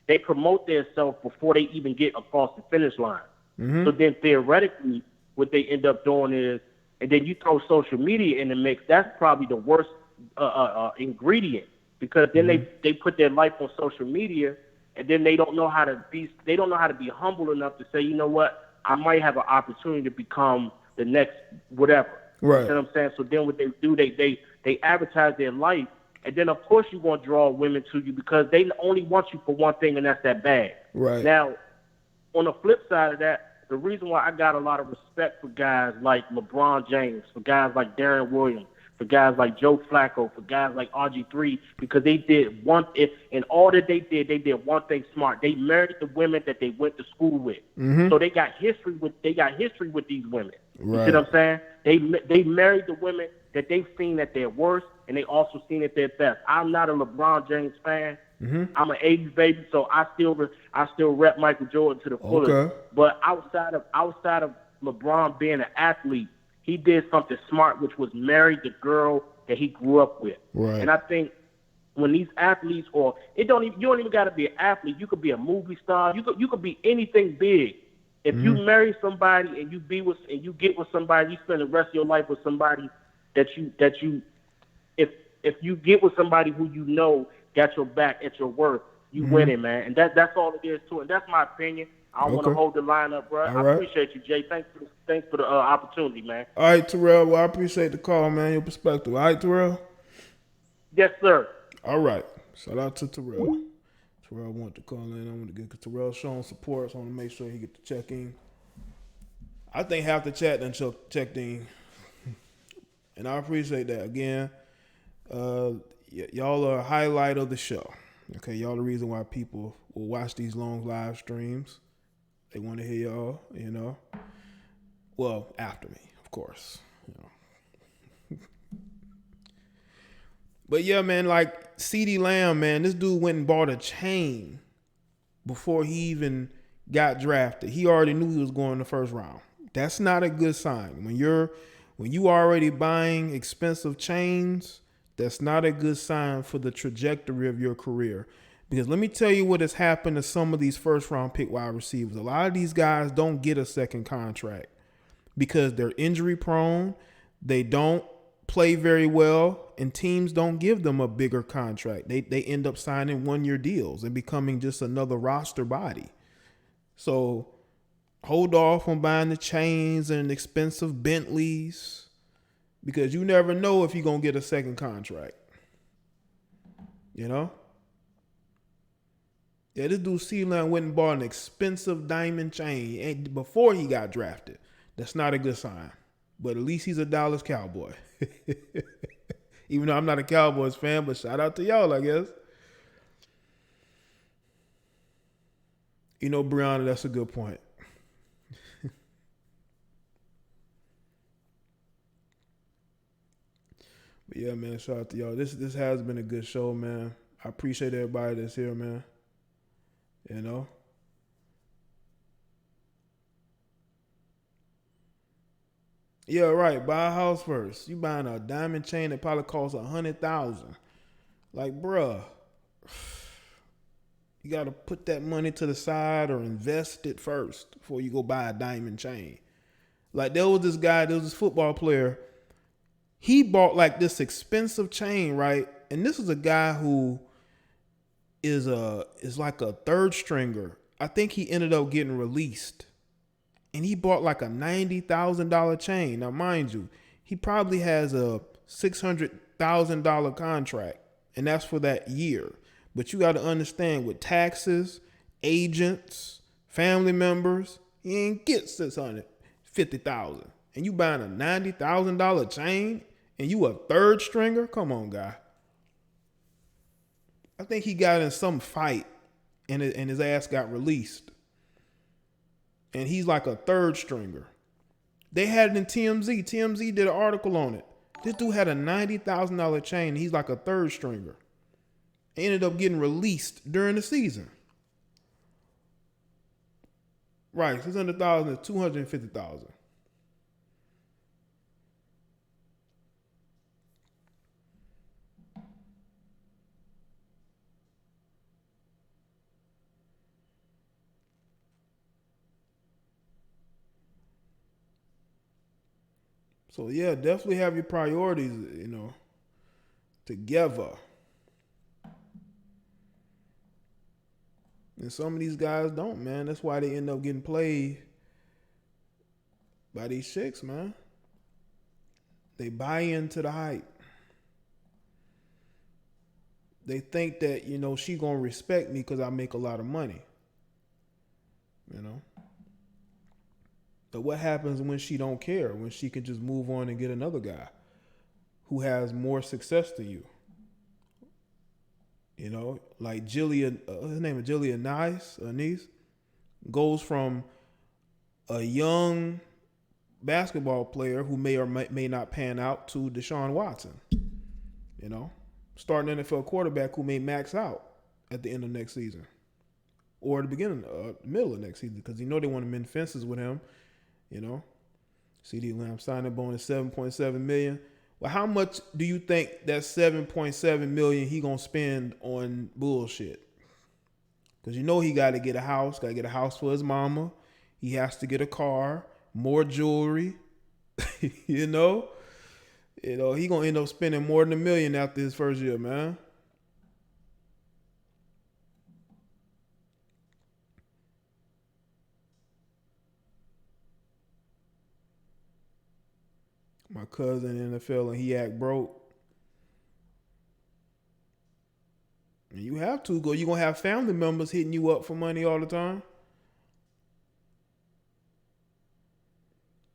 they promote themselves before they even get across the finish line. So then theoretically, what they end up doing is, and then you throw social media in the mix, that's probably the worst ingredient, because then they put their life on social media, and then they don't know how to be humble enough to say, you know what, I might have an opportunity to become the next whatever. Right. You know what I'm saying? So then what they do, they advertise their life, and then of course you're gonna draw women to you because they only want you for one thing, and that's that bag. Right. Now, on the flip side of that, the reason why I got a lot of respect for guys like LeBron James, for guys like Darren Williams, for guys like Joe Flacco, for guys like RG3, because they did and all that they did one thing smart. They married the women that they went to school with. So they got history with these women. You Right. see what I'm saying? They married the women that they've seen at their worst, and they also seen at their best. I'm not a LeBron James fan. I'm an 80s baby, so I still rep Michael Jordan to the fullest. Okay. But outside of LeBron being an athlete, he did something smart, which was marry the girl that he grew up with. Right. And I think when these athletes, you don't even got to be an athlete. You could be a movie star. You could be anything big. If you marry somebody and you get with somebody, you spend the rest of your life with somebody if you get with somebody who you know got your back at your worth, you winning, man. And that's all it is to it. And that's my opinion. I don't want to hold the line up, bro. All I right. appreciate you, Jay. Thanks for the opportunity, man. All right, Terrell. Well, I appreciate the call, man. Your perspective. All right, Terrell? Yes, sir. All right. Shout out to Terrell. Terrell wanted to call in. I want to get Terrell showing support, so I want to make sure he get the check in. I think half the chat done checked in. And I appreciate that. Again, y'all are a highlight of the show. Okay, y'all the reason why people will watch these long live streams. They want to hear y'all, you know. Well, after me, of course. You know. But yeah, man, like CeeDee Lamb, man, this dude went and bought a chain before he even got drafted. He already knew he was going in the first round. That's not a good sign. When you already buying expensive chains, that's not a good sign for the trajectory of your career. Because let me tell you what has happened to some of these first round pick wide receivers. A lot of these guys don't get a second contract because they're injury prone. They don't play very well, and teams don't give them a bigger contract. They end up signing 1-year deals and becoming just another roster body. So hold off on buying the chains and expensive Bentleys, because you never know if you're going to get a second contract. You know? Yeah, this dude CeeDee went and bought an expensive diamond chain before he got drafted. That's not a good sign. But at least he's a Dallas Cowboy. Even though I'm not a Cowboys fan, but shout out to y'all, I guess. You know, Brianna, that's a good point. But yeah, man, shout out to y'all. This has been a good show, man. I appreciate everybody that's here, man. You know? Yeah, right. Buy a house first. You buying a diamond chain that probably costs $100,000. Like, bruh, you got to put that money to the side or invest it first before you go buy a diamond chain. Like, there was this football player. He bought like this expensive chain, right? And this is a guy who is like a third stringer. I think he ended up getting released. And he bought like a $90,000 chain. Now, mind you, he probably has a $600,000 contract, and that's for that year. But you got to understand, with taxes, agents, family members, he ain't get $650,000. And you buying a $90,000 chain, and you a third stringer? Come on, guy. I think he got in some fight, and his ass got released. And he's like a third stringer. They had it in TMZ. TMZ did an article on it. This dude had a $90,000 chain. He's like a third stringer. He ended up getting released during the season. Right, 600,000 to 250,000. So yeah, definitely have your priorities, together. And some of these guys don't, man. That's why they end up getting played by these chicks, man. They buy into the hype. They think that, she gonna respect me because I make a lot of money. But what happens when she don't care? When she can just move on and get another guy who has more success than you? Like Jillian, her name is Jillian Nice, goes from a young basketball player who may or may not pan out to Deshaun Watson. Starting NFL quarterback who may max out at the end of next season or the beginning, middle of next season, because they want to mend fences with him. CD Lamb signing bonus $7.7 million. Well, how much do you think that $7.7 million he gonna spend on bullshit? Because he got to get a house, for his mama. He has to get a car, more jewelry. He gonna end up spending more than $1 million after his first year, man. My cousin in the NFL and he act broke. And you have to go. You're going to have family members hitting you up for money all the time.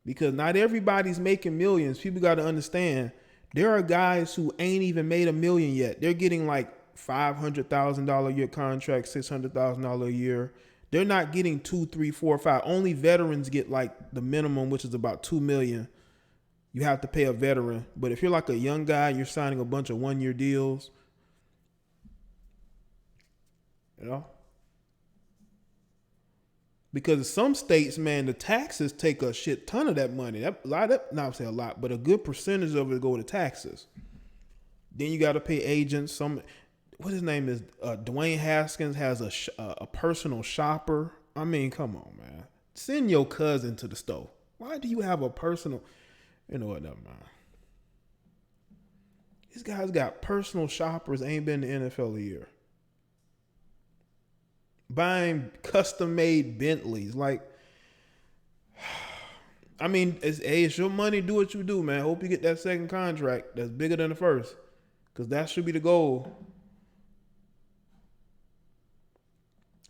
Because not everybody's making millions. People got to understand. There are guys who ain't even made $1 million yet. They're getting like $500,000 a year contract, $600,000 a year. They're not getting 2, 3, 4, 5. Only veterans get like the minimum, which is about $2 million. You have to pay a veteran. But if you're like a young guy, you're signing a bunch of 1-year deals. Because in some states, man, the taxes take a shit ton of that money. Not say a lot, but a good percentage of it go to taxes. Then you got to pay agents. What his name is? Dwayne Haskins has a personal shopper. I mean, come on, man. Send your cousin to the store. Why do you have a personal? You know what? Never mind. These guys got personal shoppers. Ain't been to the NFL a year. Buying custom-made Bentleys. Like, I mean, it's your money. Do what you do, man. Hope you get that second contract that's bigger than the first. Because that should be the goal.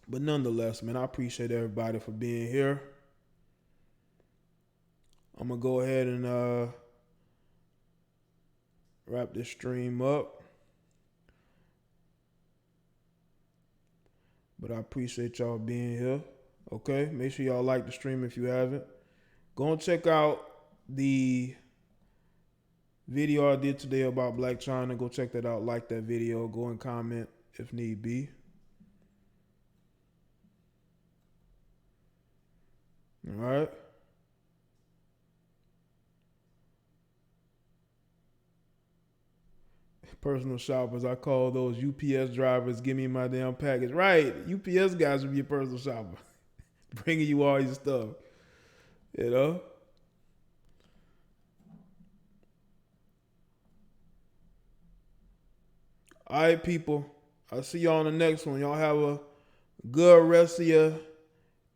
But nonetheless, man, I appreciate everybody for being here. I'm going to go ahead and wrap this stream up. But I appreciate y'all being here. Okay? Make sure y'all like the stream if you haven't. Go and check out the video I did today about Black China. Go check that out. Like that video. Go and comment if need be. All right? Personal shoppers, I call those UPS drivers. Give me my damn package. Right, UPS guys would be a personal shopper, bringing you all your stuff. All right, people. I'll see y'all on the next one. Y'all have a good rest of your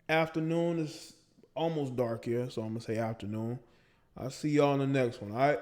afternoon. It's almost dark here, so I'm gonna say afternoon. I'll see y'all on the next one. All right.